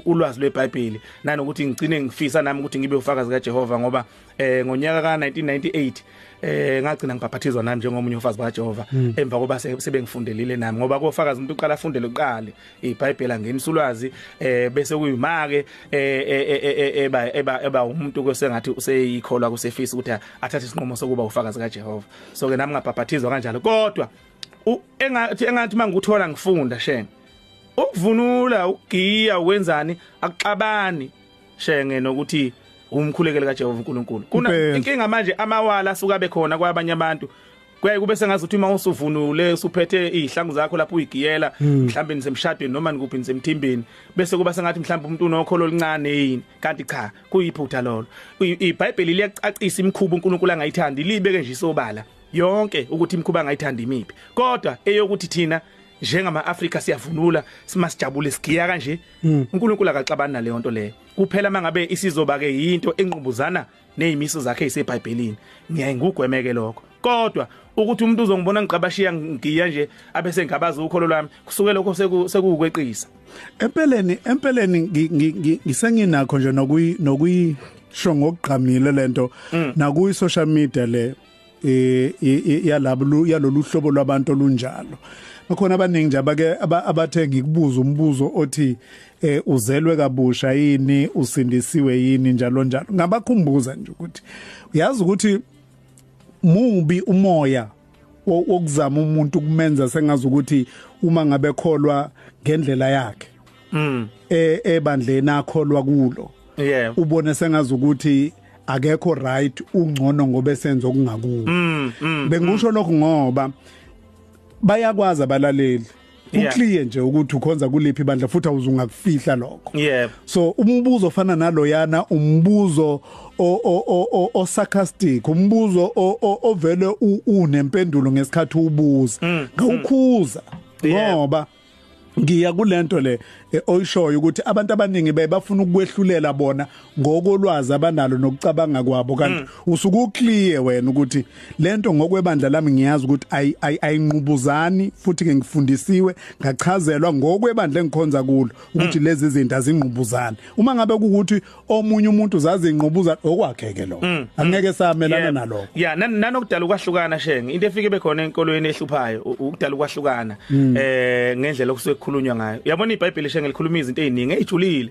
ulwazi lweBhayibheli nanokuthi ngicine ngifisa nami ukuthi ngibe ufakazi kaJehova ngoba ngonyaka ka1998 ngagcina ngibhaphathizwa nami njengomunye ufazi kaJehova emva koba sebengifundelile nami ngoba kofakazi umuntu uqala afundele uqale iBhayibheli angenisa ulwazi bese kuyimake eba umuntu kwesengathi useyikholwa kusefisa ukuthi athathe isinqumo sokuba ufakazi kaJehova so ke nami ngabhaphathizwa kanjalo kodwa engathi manguthola ngifunda shenge ukuvunula ugiya wenzani akuxabani shenge nokuthi umkhulekele kaJehova uNkulunkulu kuna inkinga manje amawala asuka bekhona kwabanye abantu kuyaye kube sengazuthi uma usuvunule usuphethe izihlangu zakho lapho uyigiyela mhlambe nisemshadweni noma nikuphi nisemthimbeni bese kuba sengathi mhlambe umuntu unokholo oluncane yini kanti cha kuyiphutha lolo iBhayibheli liyacacisa imikhuba uNkulunkulu angayithandi libeke nje isobala yonke ukuthi imikhuba angayithandi imiphi kodwa eyokuthi thina njengama-Afrika siyavunula simasijabule sigiya kanje uNkulunkulu akaxabani naleyo nto leyo kuphela mangabe isizoba ke yinto enqubuzana nezimiso zakhe eziseBhayibhelini ngiyaye ngugwemeke lokho kodwa ukuthi umuntu uzongibona ngiqabashiya ngiya nje abese ngabaza ukholo lwami kusuke lokho sekukweqisa empeleni ngisenginakho nje nokuyisho ngokugqamile lento nakuyi social media le yalolu hlobo lwabantu olunjalo bakhona abaningi nje abathenga ikubuza umbuzo othi uzelwe kabusha yini usindisiwe yini njalo ngabakhumbuza nje ukuthi uyazi ukuthi mubi umoya wokuzama umuntu kumenza sengazi ukuthi uma ngabe kholwa ngendlela yakhe ebandleni akholwa kulo ubone sengazi ukuthi akekho right ungcono ngoba esenza okungakuwo bengisho lokho ngoba bayakwazi abalaleli uclear nje ukuthi ukhonza kuliphi ibandla futhi awuzungakufihla lokho so umbuzo ofana naloyana umbuzo o sarcastic umbuzo ovele unempendulo ngesikhathi ubuza ngawukhuza ngoba ngiya kulento le oyishoyo ukuthi abantu abaningi bafuna ukwehlulela bona ngokolwazi abanalo nokucabanga kwabo kanti usuku uclear wena ukuthi lento ngokwebandla lami ngiyazi ukuthi ayinqubuzani futhi ke ngifundisiwe ngachazelwa ngokwebandla engikhonza kulo ukuthi lezi zinto azinqubuzani uma ngabe ukuthi omunye umuntu zazi inqubuzana okwakheke lo angeke samelana nalokho nanokudala ukwahlukana shenge into efike bekhona enkolweni ehluphayo ukudala ukwahlukana ngendlela okusukhulunywa ngayo yabona iBhayibheli ngelikhuluma izinto eziningi ejulile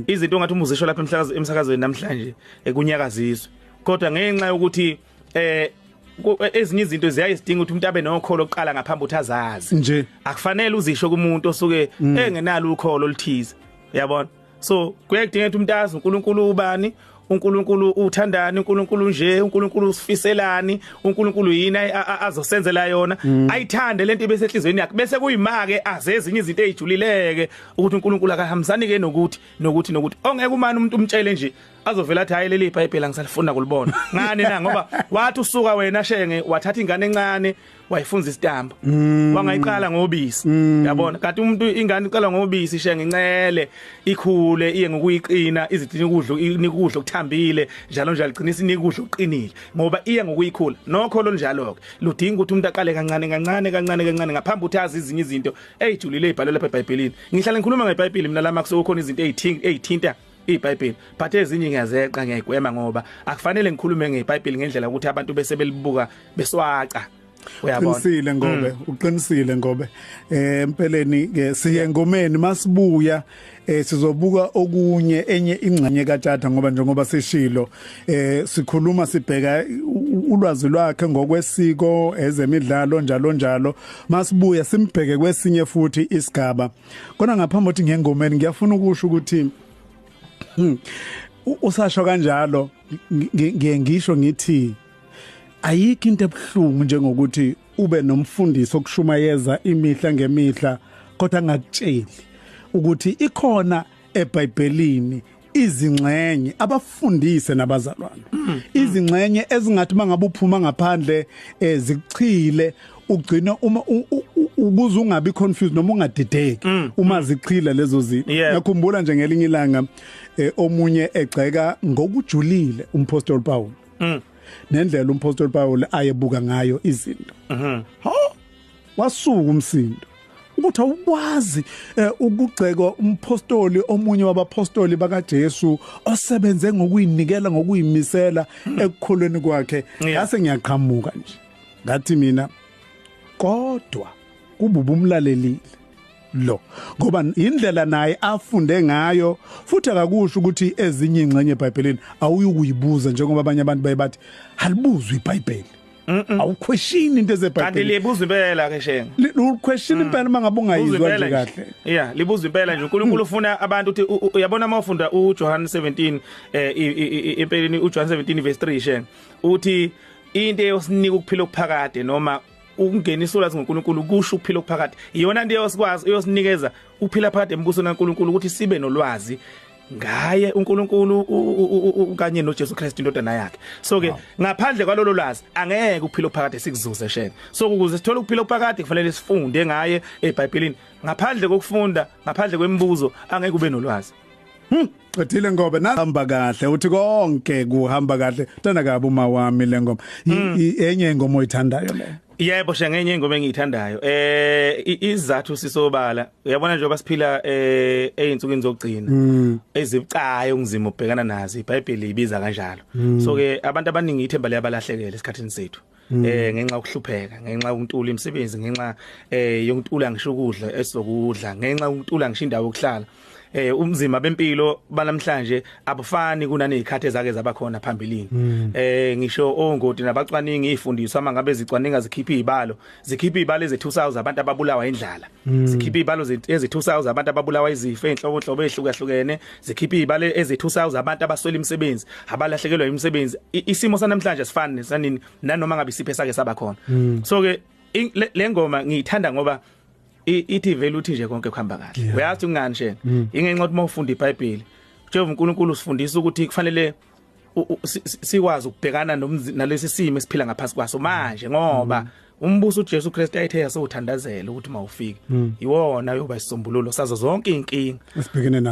izinto ongathi umuzisho lapha emsakazweni namhlanje ekunyakazizwe kodwa ngenxa yokuthi ezinye izinto ziyayidinga ukuthi umuntu abe nokholo oqala ngaphambi uthazazi nje akufanele uzisho kumuntu osuke engenalo ukholo oluthize yabona so kuyadinga ukuthi umuntu azi uNkulunkulu ubani uNkulunkulu uthandani uNkulunkulu nje uNkulunkulu usifiselani uNkulunkulu yini azosenzela yona ayithande lento bese enhlizweni yakhe bese kuyimake azezinye izinto ezijulileke ukuthi uNkulunkulu akahambisani ke nokuthi ongeke umani umuntu umtshele nje azovela athi hayi leli iBhayibheli angisalifunda kulibona ngani na ngoba wathi usuka wena shenge wathatha ingane encane wayifunza isitambo wangayiqala ngobisi yabona kanti umuntu ingane iqala ngobisi shenge incele ikhule iye ngokuyiqina izidini ukudla okuthambile njalo njalo igcinisa inikudla oqinile ngoba iye ngokuyikhula nokho lo njalo ke ludinga ukuthi umuntu aqale kancane ngaphambi uthazi izinye izinto ejulile ezibhalwe lapha eBhayibhelini ngihlala ngikhuluma ngeBhayibheli mina lama kusokhona izinto ezithinta iBhayibheli but ezinye ngiyazeqa ngiyigwema ngoba akufanele ngikhulume ngeBhayibheli ngendlela ukuthi abantu bese belibuka beswaca uyabona uqinisile ngobe empeleni ke siye engomeni masibuya sizobuka okunye enye ingxenye kaTata ngoba njengoba seshilo sikhuluma sibheka ulwazi lwakhe ngokwesiko ezemidlalo njalo masibuya simbheke kwesinye futhi isigaba kona ngaphambi ukuthi ngengomeni ngiyafuna ukusho ukuthi usasho kanjalo ngisho ngithi ayikho into ebuhlungu njengokuthi ube nomfundisi okushumayeza imihla ngemihla kodwa ngakutsheli ukuthi ikhona eBhayibhelini izingxenye abafundise nabazalwane izingxenye ezingathi mangabe uphuma ngaphandle zichile ugcina uma ukuze ungabi confused noma ungadideki uma zichila lezo zinto ngakhumbula nje ngelinye ilanga omunye egceka ngokujulile umpostoli Paul nendlela umpostoli Paul ayebuka ngayo izinto wasuka umsindo ukuthi awukwazi ukugceka umpostoli omunye wabapostoli bakaJesu osebenze ngokuyinikela ngokuyimisela ekukholweni kwakhe ngase ngiyaqhamuka nje ngathi mina kodwa kububa umlalelile lo ngoba indlela naye afunde ngayo futhi akakusho ukuthi ezinye ingxenye eBhayibhelini awuyukuyibuza njengoba abanye abantu bayibathi halibuzwe iBhayibheli awuquestion into ezeBhayibheli kanti libuza impela ke shenge uquestion impela mangabe ungayizwa nje kahle libuza impela nje uNkulunkulu ufuna abantu ukuthi uyabona mawufunda uJohn 17 empeleni uJohn 17 verse 3 shenge uthi into eyosinika ukuphila okuphakade noma ukungenisa ulwazi ngoNkulunkulu kusho ukuphila okuphakade iyona into eyosikwazi eyosinikeza ukuphila phakade embuso kaNkulunkulu ukuthi sibe nolwazi ngaye uNkulunkulu kanye noJesu Kristu indodana yakhe so ke ngaphandle kwalolo lwazi angeke ukuphila okuphakade sikuzuze shenge so ukuze sithole ukuphila okuphakade kufanele sifunde ngaye eBhayibhelini ngaphandle kokufunda ngaphandle kwemibuzo angeke ube nolwazi Qedile ngoba nahamba kahle uthi konke kuhamba kahle tana kabi uma wami lengoma enye ingoma oyithandayo le yebo shenge enye ingoma engiyithandayo izathu sisobala uyabona nje basiphila einsukwini zokugcina ezibucayo ungizima ubhekana nazo iBhayibheli ibiza kanjalo so ke abantu abaningi ithemba liyabalahlekela esikhathini sethu ngenxa yokuhlupheka ngenxa yokuntula imisebenzi ngenxa yokuntula ngisho ukudla esizokudla ngenxa yokuntula ngisho indawo yokuhlala umzima bempilo banamhlanje abufani kunanezikhathi zake zabakhona phambilini ngisho ongoti nabacwaningi ifundiswa mangabe zicwaninga zikhipha izibalo eze-2000 abantu ababulawa indlala zikhipha izibalo eze-2000 abantu ababulawa izifo enhlobonhlobo ehlukahlukene zikhipha izibalo eze-2000 abantu abaswela imisebenzi abalahlekelwa imisebenzi isimo sanamhlanje sifani nesanini nanoma ngabe isiphe sake sabakhona so ke le ngoma ngiyithanda ngoba ithi vele uthi nje konke kuhamba kahle uyazi ungani shena ingenxa ukuthi mawufunda iBhayibheli Jehova uNkulunkulu usifundisa ukuthi kufanele sikwazi ukubhekana nalesi simo esiphila ngaphansi kwaso manje ngoba umbuso uJesu Kristu ayithe yasothandazela ukuthi mawufike iwona yoba isisombululo sazo zonke inkingi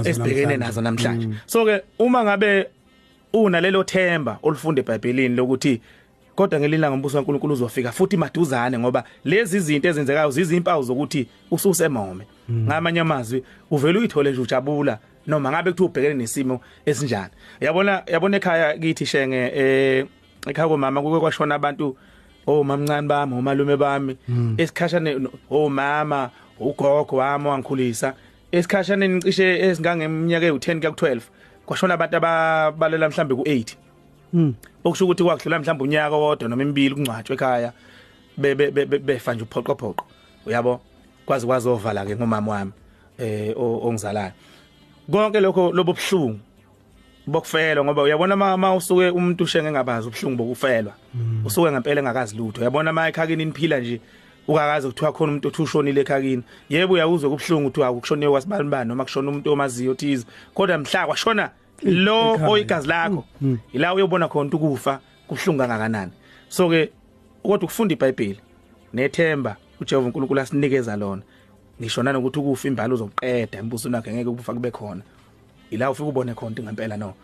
esibhekene nazo namhlanje so ke uma ngabe unalelo themba olufunda eBhayibhelini lokuthi kodwa ngelilanga umbuso kaNkulunkulu uzofika futhi maduzane ngoba lezi izinto ezenzekayo zizimpawu zokuthi ususemome ngamanye amazwi uvela uyithole nje ujabula noma ngabe kuthi ubhekene nesimo esinjani yabona ekhaya kithi shenge ekhaya komama kuke kwashona abantu omamncane bami omalume bami esikhashane omama ugogo wami wangikhulisa esikhashane nicishe esingangeminyaka ewu10 kuya ku12 kwashona abantu ababalela mhlambe ku8 okusho ukuthi kwakudlula mhlawumbe unyaka kodwa noma emibili kungcwatshwe ekhaya befa nje uphoqophoqo uyabo kwazi ovala ke ngomama wami ongizalayo konke lokho lobuhlungu bokufelwa ngoba uyabona mama usuke umuntu ushenge ngabazi ubuhlungu bokufelwa usuke ngempela engakazi lutho uyabona ama ekhakini niphila nje ukakazi ukuthiwa khona umuntu othi ushonile ekhakini yebo uyawuzwa kubuhlungu ukuthi akushoniwe kwasibalibani noma kushona umuntu omaziyo thize kodwa mhla kwashona lo oyigazi lakho ila uyobona khona ukufa kuhlunga kangakanani. So ke kodwa ukufunda iBhayibheli nethemba uJehova uNkulunkulu asinikeza lona ngisho nanokuthi ukufa imbali uzoqeda imbuso nakhe ngeke ukufa kube khona ila ufike ubone khona ngempela no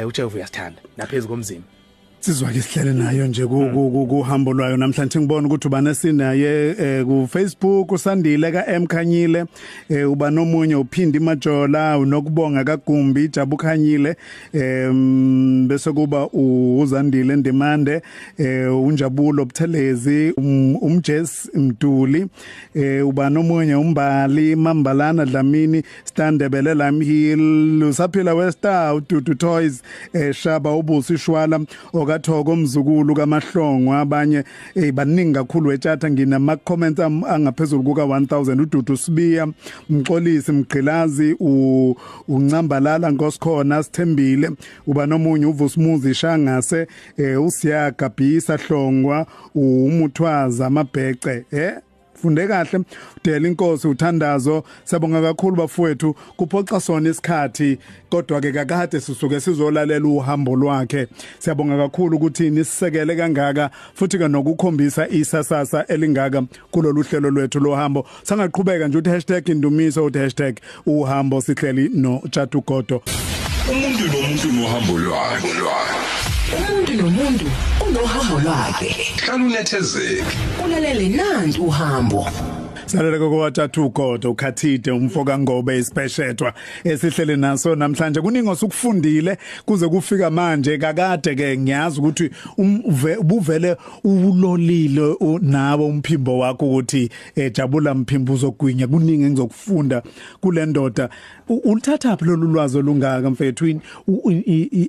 uJehova uyasithanda naphezulu komzimba. Sizwa ke sihlele nayo nje kuhambo lwayo namhlanje ngibona ukuthi ubane sinaye ku Facebook usandile ka M Khanyile uba nomunye uphindi Majola unokubonga kaGumbi Jabu Khanyile bese kuba uzandile Ndimande unjabulo Buthelezi umJess Mduli uba nomunye umbali Mambalana Dlamini Standebele Lamhill usaphila Westar uDudu Toys Shaba ubusi Shwala Thoko mzukulu kaMahlongwa abanye baningi kakhulu etshatha nginama comments angaphezulu kuka 1000 uDudu Sibiya Mxolisi Mgqilazi uNcambalala Nkosikhona Sithembile uba nomunye uVusumuzi Shangase uSiyaga Bhisa Hlongwa uMuthwaza Mabhece funde kahle udela inkosi uthandazo sabonga kakhulu bafowethu kuphoxa sona isikhathi kodwa ke kakade sisuke sizolalela uhambo lwakhe siyabonga kakhulu ukuthi nisisekele kangaka futhi ke nokukhombisa isasasa elingaka kulolu hlelo lwethu lohambo sangaqhubeka nje #indumiso #uhambo sihleli no Tshatu Godo. Umuntu nomuntu nohambo lwakhe. Umuntu nomuntu unohambo lwakhe. Hlala unethezeke. Kulalele nanti uhambo. Salela kokwaThatu Godo ukhathide umfoka Ngobe isipeshethwa esihlele naso namhlanje kuningi osukufundile kuze kufika manje kakade ke ngiyazi ukuthi ubuvele ulolile nawe umphimbo wakho ukuthi Jabula Mphimbo uzogwinya kuningi engizokufunda kule ndoda ulithatha phi lolu lwazi olungaka mfethu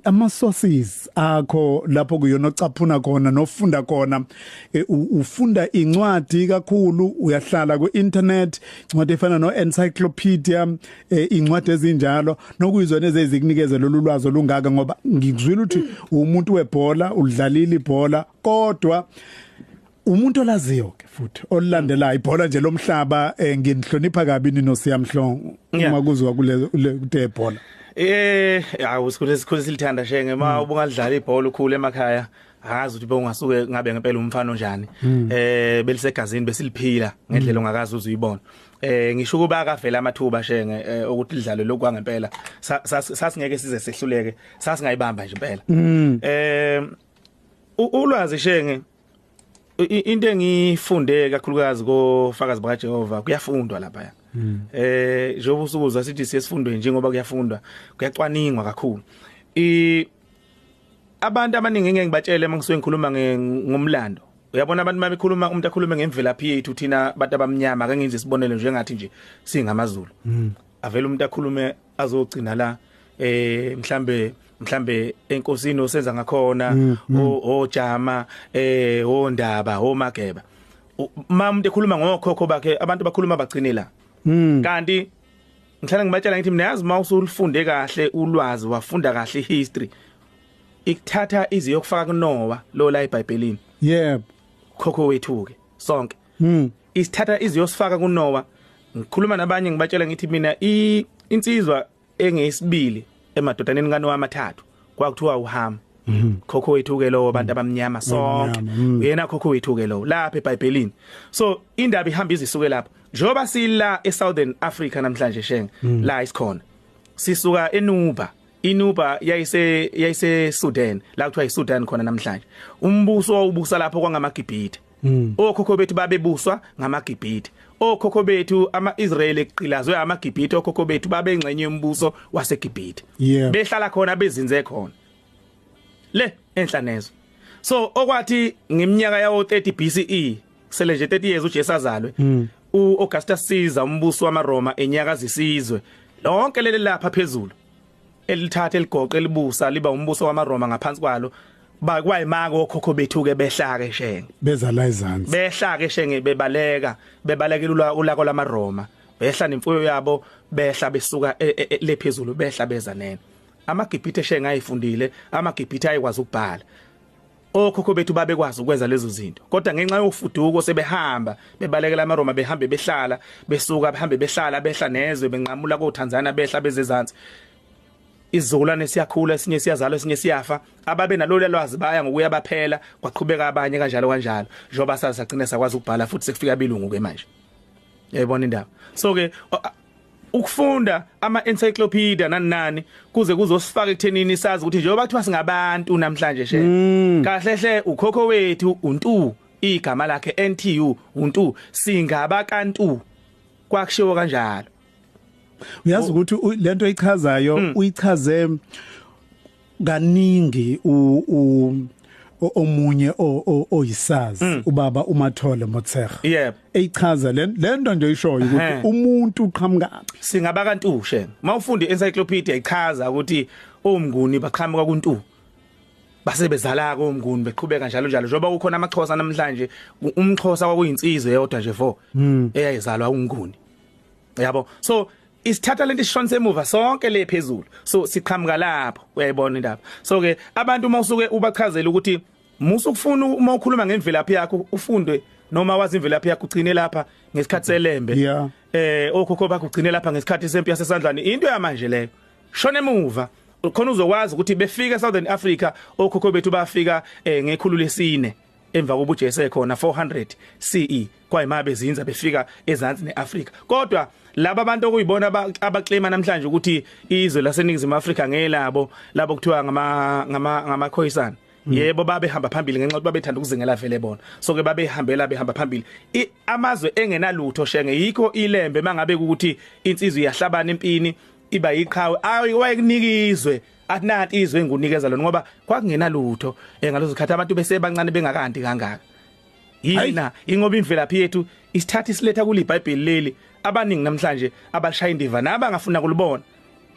ama sources akho lapho kuyona ocaphuna khona nofunda khona ufunda incwadi kakhulu uyahlala ku internet incwadi efana no encyclopedia incwadi ezinjalo nokuyizona ezizikunikeza lolu lwazi olungaka ngoba ngikuzwile ukuthi umuntu webhola udlalile ibhola kodwa umuntu olaziyo ke futhi olandela ibhola nje lomhlaba nginihlonipha kabi noSiyamhlongo uma kuzwa kule ibhola awusikhule silithanda shenge uma ubungadlala ibhola ukhulu emakhaya akazi ukuthi bengasuke ngabe ngempela umfana onjani belisegazini besiliphila ngendlela ongakazi uzuyibona ngisho kuba akavela amathuba shenge ukuthi lidlalo lokwa ngempela sasingeke size sehluleke sasingayibamba nje impela ulwazi shenge into engifunde kakhulukazi koFakazi bakaJehova kuyafundwa lapha njengoba usukuzwa sithi siyesifundwe njengoba kuyafundwa kuyacwaningwa kakhulu abantu abaningi ngeke ngibatshele mangisuke ngikhuluma ngomlando uyabona abantu mabekhuluma umuntu akhulume ngemvelaphi yethu thina abantu abamnyama ake ngenze isibonelo njengathi nje singamaZulu avela umuntu akhulume azogcina la mhlambe enkosini osenza ngakhona oJama ondaba oMageba umuntu ekhuluma ngokhokho bakhe abantu bakhuluma bagcine la kanti ngihlala ngibatshela ngithi mina yazi mawusulifunde kahle ulwazi wafunda kahle history ikuthatha izi yokufaka kuNoah lo la eBhayibhelini yebo khokho wethu ke sonke isithatha izi yosifaka kuNoah ngikhuluma nabanye ngibatshela ngithi mina insizwa engesibili emadodaneni kaNoah amathathu kwakuthiwa uHam khokho wethu ke lo abantu abamnyama sonke uyena khokho wethu ke lo lapha eBhayibhelini so indaba ihamba izisuke lapha njoba sila eSouthern Africa namhlanje shenge la isikhona sisuka Inuba yayise Sudan la kuthiwa iSudan khona namhlanje umbuso ubusa lapho kwangamaGibhithe okhokho bethu babebuswa ngamaGibhithe okhokho bethu amaIsrael eqilazwe amaGibhithe okhokho bethu babengcenye yombuso waseGibhithe behlala khona bezinze khona le enhlanezo so okwathi ngeminyaka yawo 30 BCE sele nje 30 years uJesu azalwe uAugustus Caesar umbuso wamaRoma enyakaza isizwe lonke leli lapha phezulu elithatha eligoqe libusa liba umbuso wamaRoma ngaphansi kwalo bakwayimaka okhokho bethu ke behlake shenge beza la izansi behlake shenge bebalekela ulako lamaRoma behla nemfuyo yabo behla besuka lephezulu behla beza nene amaGibhithe shenge ayifundile amaGibhithe ayikwazi ukubhala okhokho bethu babekwazi ukwenza lezo zinto kodwa ngenxa yofuduko sebehamba bebalekela amaRoma behambe behlala besuka behambe behlala behla nezwe benqamula koTanzania behla bezezansi isizukulwane siyakhula esinye siyazalwa esinye siyafa ababe nalolu lwazi baya ngokuya baphela kwaqhubeka abanye kanjalo njoba sagcina sakwazi ukubhala futhi sekufika abilungu ke manje yayibona indaba so ke ukufunda ama encyclopedia nani kuze kuzosifaka ekuthenini sazi ukuthi njengoba kuthiwa singabantu namhlanje kahlehle ukhokho wethu untu igama lakhe NTU untu singaba kantu kwakushiwo kanjalo uyazi ukuthi lento echazayo uyichaze kaningi omunye oyisazi ubaba uMathole Motshega yebo eyichaza lento nje ishoyo ukuthi umuntu uqhamuka singaba kantu she mawufunda encyclopedia ichaza ukuthi omnguni baqhamuka kuntu basebezala komnguni beqhubeka njalo njoba kukhona amaXhosa namhlanje umXhosa kwakuyinsizwe yodwa nje vo eyayizalwa unguni yabo so isithatha lento ishonse emuva sonke le phezulu so siqhamuka lapho uyayibona indaba so ke abantu mawusuke ubachazela ukuthi musukufuna uma ukhuluma ngemvelaphi yakho ufunde noma wazi imvelaphi yakho ugcine lapha ngesikhathi selembe okhokho bakho ugcine lapha ngesikhathi sempi yasesandlani into yamanje leyo shona emuva khona uzokwazi ukuthi befika eSouthern Africa okhokho bethu bafika ngekhulu lesine emva kobuJesu esekhona 400 CE kwayimabe bezinza befika ezansi neAfrica kodwa laba abantu okuyibona abaclaima namhlanje ukuthi izwe laseNingizimu Afrika ngelabo labo kuthiwa ngama Khoisan yebo babehamba phambili ngenxa ukuthi babethanda ukuzingela vele bona so ke behamba phambili amazwe engenalutho shenge yikho ilembe mangabe ukuthi insizwe iyahlabana empini iba yiqhawe ayikunikizwe athi izwe engunikeza lona ngoba kwakungenalutho ngalozo khathi abantu bese bancane bengakanti kangaka yina ingoba imvelaphi yethu isithatha isiletha kule iBhayibheli leli abaningi namhlanje abashaya indiva nabangafuna kulibona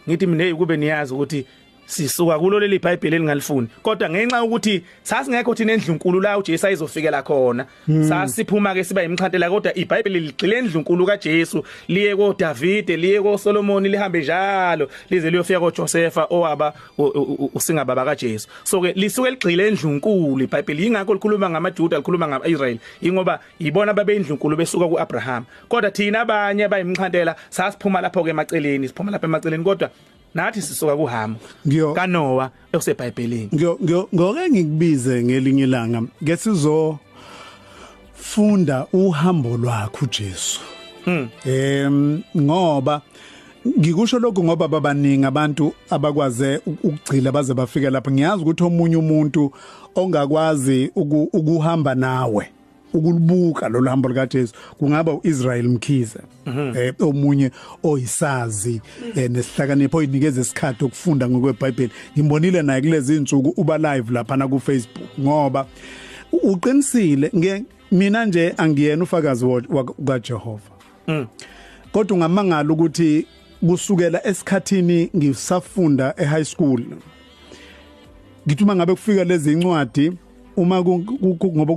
ngithi mina kube niyazi ukuthi sisuka kulo leli iBhayibheli elingalifuni kodwa ngenxa ukuthi sasingekho thina endlunkulu la uJesu ayizofikela khona sasiphuma ke siba imchantela kodwa iBhayibheli ligcile endlunkulu kaJesu liye ko David liye ko Solomon lihambe njalo lize liyofika ko Josepha owaba usingababa kaJesu so ke lisuke ligcile endlunkulu iBhayibheli ingakho likhuluma ngamaJuda likhuluma ngamaIsrael ingoba yibona babe endlunkulu besuka kuAbraham kodwa thina abanye bayimchantela sasiphuma lapho ke emaceleni siphuma lapha emaceleni kodwa nathi sisuka kuHamu kaNoah eseBhayibhelini ngoke ngikubize ngelinye ilanga ngesizo funda uhambo lwakhe uJesu ngoba ngikusho lokho ngoba babaningi abantu abakwaze ukugcila baze bafika lapha ngiyazi ukuthi omunye umuntu ongakwazi ukuhamba nawe ukulibuka lo hambo likaJesu kungaba uIsrael Mkhize omunye oyisazi nesihlakanipho oyinikeza isikhathi okufunda ngokweBhayibheli ngimbonile naye kulezi insuku uba live lapha na ku Facebook ngoba uqinisile mina nje angiyena ufakazi kaJehova kodwa ungamangala ukuthi kusukela esikhathini ngisafunda eHigh school ngithuma ngabe kufika lezi incwadi uma ngoba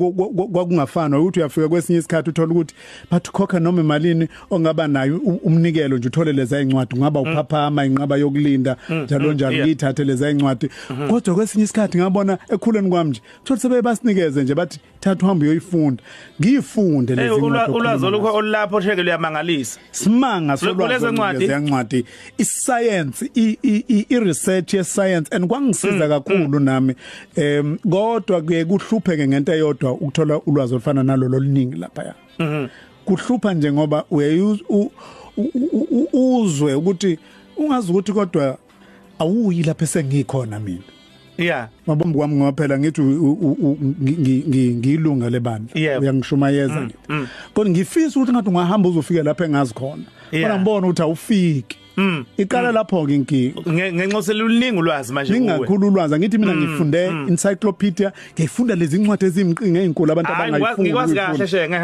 kwakungafana ukuthi uyafika kwesinye isikhathi uthola ukuthi bathukhokha noma imalini ongaba nayo umnikelo nje uthole leza incwadi ngaba uphaphama inqaba yokulinda njalo ngithathe leza incwadi kodwa kwesinye isikhathi ngabona ekhuleni kwami nje uthole sebebasinikeze nje bathi thatha uhambe uyoyifunda ngiyifunde lezi incwadi ulwazi olukho olapho sheke luyamangalisa simanga solwazi lezincwadi iscience i-research ye-science and kwangisiza kakhulu nami kodwa kuhlupheke ngento eyodwa ukuthola ulwazi olufana nalolo oluningi lapha ya kuhlupha nje ngoba uzwe ukuthi ungazi ukuthi kodwa awuyi lapha esengikhona mina mabombi kwami ngophela ngithi ngiyilunga lebandla uyangishumayeza ngithi kodwa ngifisa ukuthi ngathi ungahamba uzofika lapha engazi khona kodwa ngibona ukuthi awufiki iqala lapho ke inkinga ngenxosela uluningi ulwazi manje kuwe ningakhulu ulwazi ngithi mina ngifunde encyclopedia ngifunda lezi incwadi ezimqinga ezinkulu abantu abangayifuni ngikwazi kahle shenge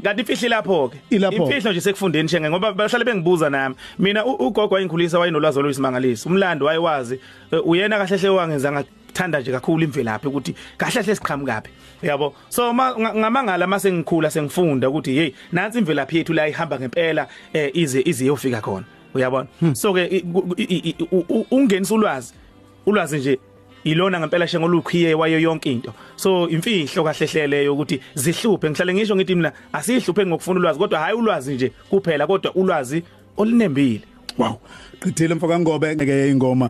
kanti ifihli lapho ke imfihlo nje sekufundeni shenge ngoba bahlale bengibuza nami mina ugogo wayingikhulisa wayenolwazi oluyisimangaliso umlando wayewazi uyena kahle hle wangenza ngathanda nje kakhulu imvelaphi ukuthi kahle hle siqhamukapi yabo so ngamangala mase ngikhula sengifunda ukuthi hey nansi imvelaphi yethu la ihamba ngempela ize yofika khona uyabona so ke ungenisa ulwazi nje ilona ngempela shengo lukhiye wayo yonke into so imfihlo kahlehleleyo ukuthi zihluphe ngihlale ngisho ngithi mina asihluphe ngokufuna ulwazi kodwa hayi ulwazi nje kuphela kodwa ulwazi olinembile Wow. Qithile mfoka Ngobe ngeke ingoma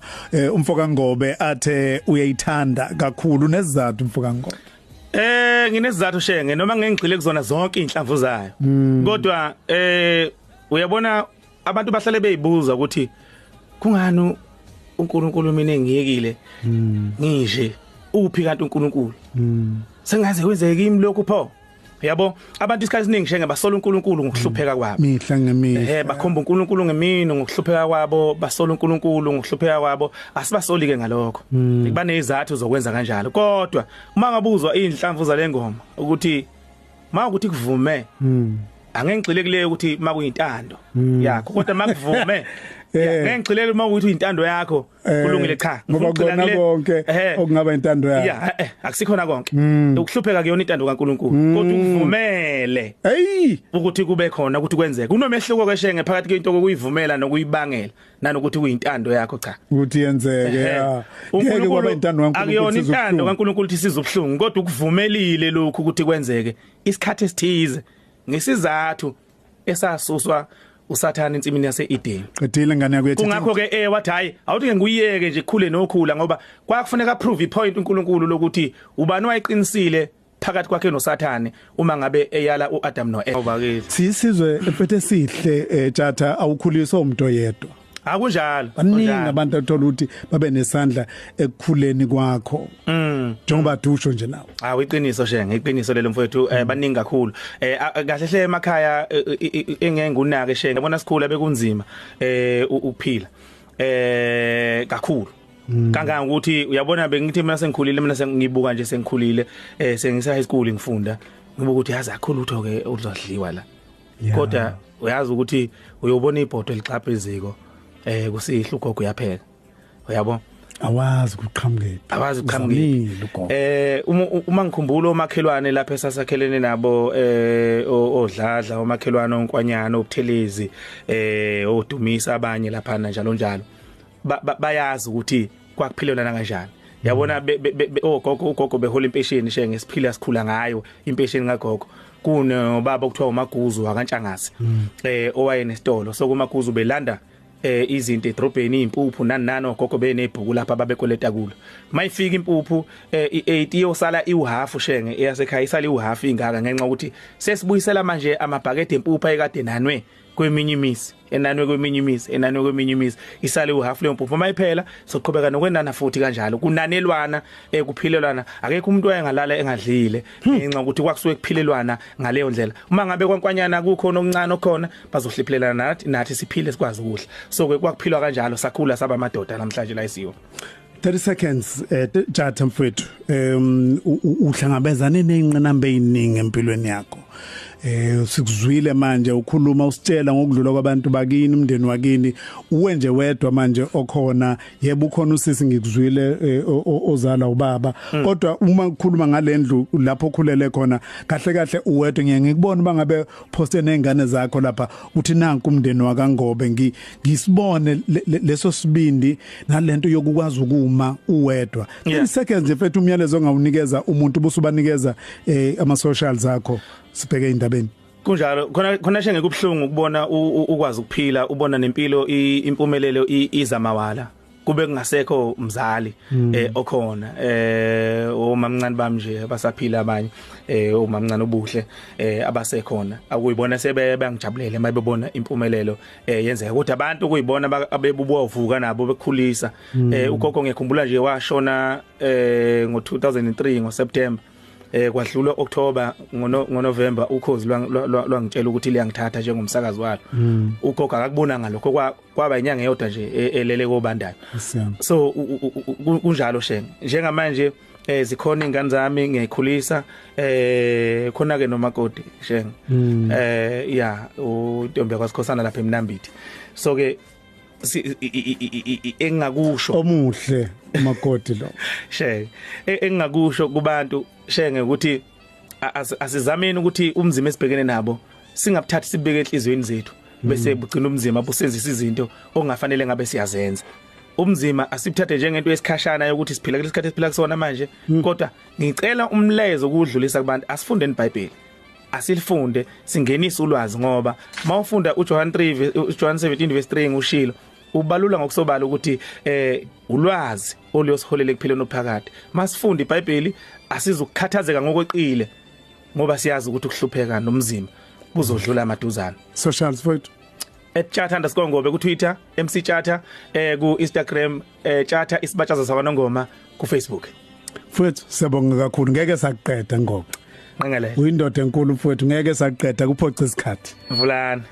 umfoka Ngobe athe uyayithanda kakhulu nesizathu mfoka Ngobe. Nginesizathu shenge noma ngengigcile kuzona zonke inhlamvu zayo. Kodwa uyabona abantu bahlale beyibuza ukuthi kungani uNkulunkulu mina engiyekile ngishe uphi kanti uNkulunkulu. Sengaze wenzeke kimi lokho pho. Yabo abantu isikhathi esiningi shenge basola uNkulunkulu ngokuhlupheka kwabo. Mihla ngemihla. Bakhomba uNkulunkulu ngemini ngokuhlupheka kwabo, basola uNkulunkulu ngokuhlupheka kwabo, asibasoli ke ngalokho. Kuba nezizathu zokwenza kanjalo. Kodwa uma ngabuzwa inhlamvu zale ngoma ukuthi mawukuthi kuvume angengigcile kuleyo ukuthi makuyintando yakho kodwa makuvume ngengigcilele uma ukuthi uyintando yakho kulungile cha ngoba kona konke okungaba intando yakho akusikhona konke ukuhlupheka kuyona intando kaNkulunkulu kodwa ukuvumele ukuthi kube khona ukuthi kwenzeke kunomehluko keshenge phakathi kwento kokuyivumela nokuyibangela nanokuthi kuyintando yakho cha ukuthi yenzeke ngeke kwaba intando kaNkulunkulu akuyona intando kaNkulunkulu ukuthi sizobhlungu kodwa ukuvumelile lokhu ukuthi kwenzeke isikhathi esithize ngesizathu esasuswa uSathane insimini yaseEden. Qedile ngane yakho yethi. Kungakho ke wathi hayi awuthi ke nguyiyeke nje khule nokhula ngoba kwakufuneka prove ipoint uNkulunkulu lokuthi ubani wayiqinisile phakathi kwakhe noSathane uma ngabe eyala uAdam noEva ke. Sisizwe efethe sihle tjatha awukhuliswa umuntu oyedwa. Akunjalo. Baningi abantu athola ukuthi babe nesandla ekukhuleni kwakho. Njengoba dusho nje nawo. Iqiniso shenge, iqiniso lelo mfowethu baningi kakhulu. Kahle hle emakhaya engengunake shenge. Yabona sikhula bekunzima ukuphila. Kakhulu. Kanganga ukuthi uyabona bengithi mina sengikhulile mina sengibuka nje sengikhulile sengisa high school ngifunda ngibuka ukuthi yazi akhulu utho ke uzodliwa la. Kodwa uyazi ukuthi uyobona ibhodo elixapha eziko kusihla ugogo yapheka uyabo awazi ukuqhamuke uma ngikhumbula omakhelwane lapha esasakhelene nabo odladla omakhelwane onkwanyana obuthelezi odumisa abanye lapha njalo njalo bayazi ukuthi kwakuphilelana kanjani yabona ugogo behola impesheni shenge siphila sikhula ngayo impesheni kagogo kunobaba kuthiwa uMaguzu akaNtshangase owayenesitolo sokuMaguzu belanda izinto edrobheni impuphu nani ogogo benebhuku lapha babekoleta kulo mayifika impuphu i8 iyosala iuhalf shenge eyasekhaya isala iuhalf ingaka ngenxa ukuthi sesibuyisela manje amabhakede empuphu ayekade nanwe kweminye imisi enanwe kweminye imisi isale uhalf le mpuphu mayiphela soqhubeka nokwendana futhi kanjalo kunanelwana kuphilelwana akekho umuntu wayengalala engadlile ngenxa ukuthi kwakusuke kuphilelwana ngaleyo ndlela uma ngabe kwankwanyana kukhona okuncane okhona bazohliphelana nathi siphile sikwazi ukudla so kwakuphilwa kanjalo sakhula saba amadoda namhlanje la isiwo 30 seconds Tjatha mfethu uhlangabezane nezinqinamba eziningi empilweni yakho sikuzwile manje ukhuluma usitshela ngokudlula kwabantu bakini umndeni wakini uwenje wedwa manje okhona yebo ukhona usisi ngikuzwile ozala ubaba kodwa uma ukukhuluma ngalendlu lapho okhulele khona kahle kahle uwedwa ngiyekubona bangabe poste nezingane zakho lapha uthi nanku umndeni wakaNgobe ngisibone leso sibindi nalento yokukwazi ukuma uwedwa 30 seconds mfethu umyalezo ongawunikeza umuntu busubanikeza ama socials akho sibheke indabeni kunjalo khona shenge kubhlungu ukubona ukwazi ukuphila ubona nempilo impumelelo izamawala kube kungasekho umzali okhona omamncane bami nje basaphila abanye omamncane obuhle abasekhona akuyibona sebengijabulele mayebona impumelelo yenzeka kodwa abantu kuyibona abebubuvuka nabo bekhulisa ugogo ngekhumbula nje washona ngo2003 ngoSeptember kwadlula October ngoNovember ukhozi lwangitshela ukuthi liyangithatha njengomsakazi walo ugogo akakubona ngalokho kwaba inyanga eyodwa nje elele kobandayo so kunjalo shenge njengamanje zikhona ingane zami ngiyakhulisa khona ke nomakoti shenge uNtombi yakwaSikhosana lapha eMnambithi so ke engakusho omuhle umakoti lo shenge engakusho kubantu shenge ukuthi asizameni ukuthi umzima esibhekene nabo singabuthathi sibeke enhlizweni zethu bese bugcina umzima busenzisa izinto ongafanele ngabe siyazenza umzima asibuthathe njengento yesikhashana yokuthi siphila kulesikhathi esiphila kusona manje kodwa ngicela umlezo ukudlulisa kubantu asifundeni iBhayibheli asilifunde singenise ulwazi ngoba mawufunda uJohn 17:3 ngushilo ubalula ngokusobala ukuthi ulwazi oluyosiholela kuphileni ophakade masifunde iBhayibheli asizukukhathazeka ngokweqile ngoba siyazi ukuthi ukuhlupheka nomzimba kuzodlula amaduzana socials mfowethu @chatha_ngobe ku Twitter @mcchatha ku Instagram chatha isibatshaza sakwaNongoma ku Facebook mfowethu siyabonga kakhulu ngeke saqeda ngoba nqengele uyindoda enkulu mfowethu ngeke saqeda kuphoca isikhathi Mvulana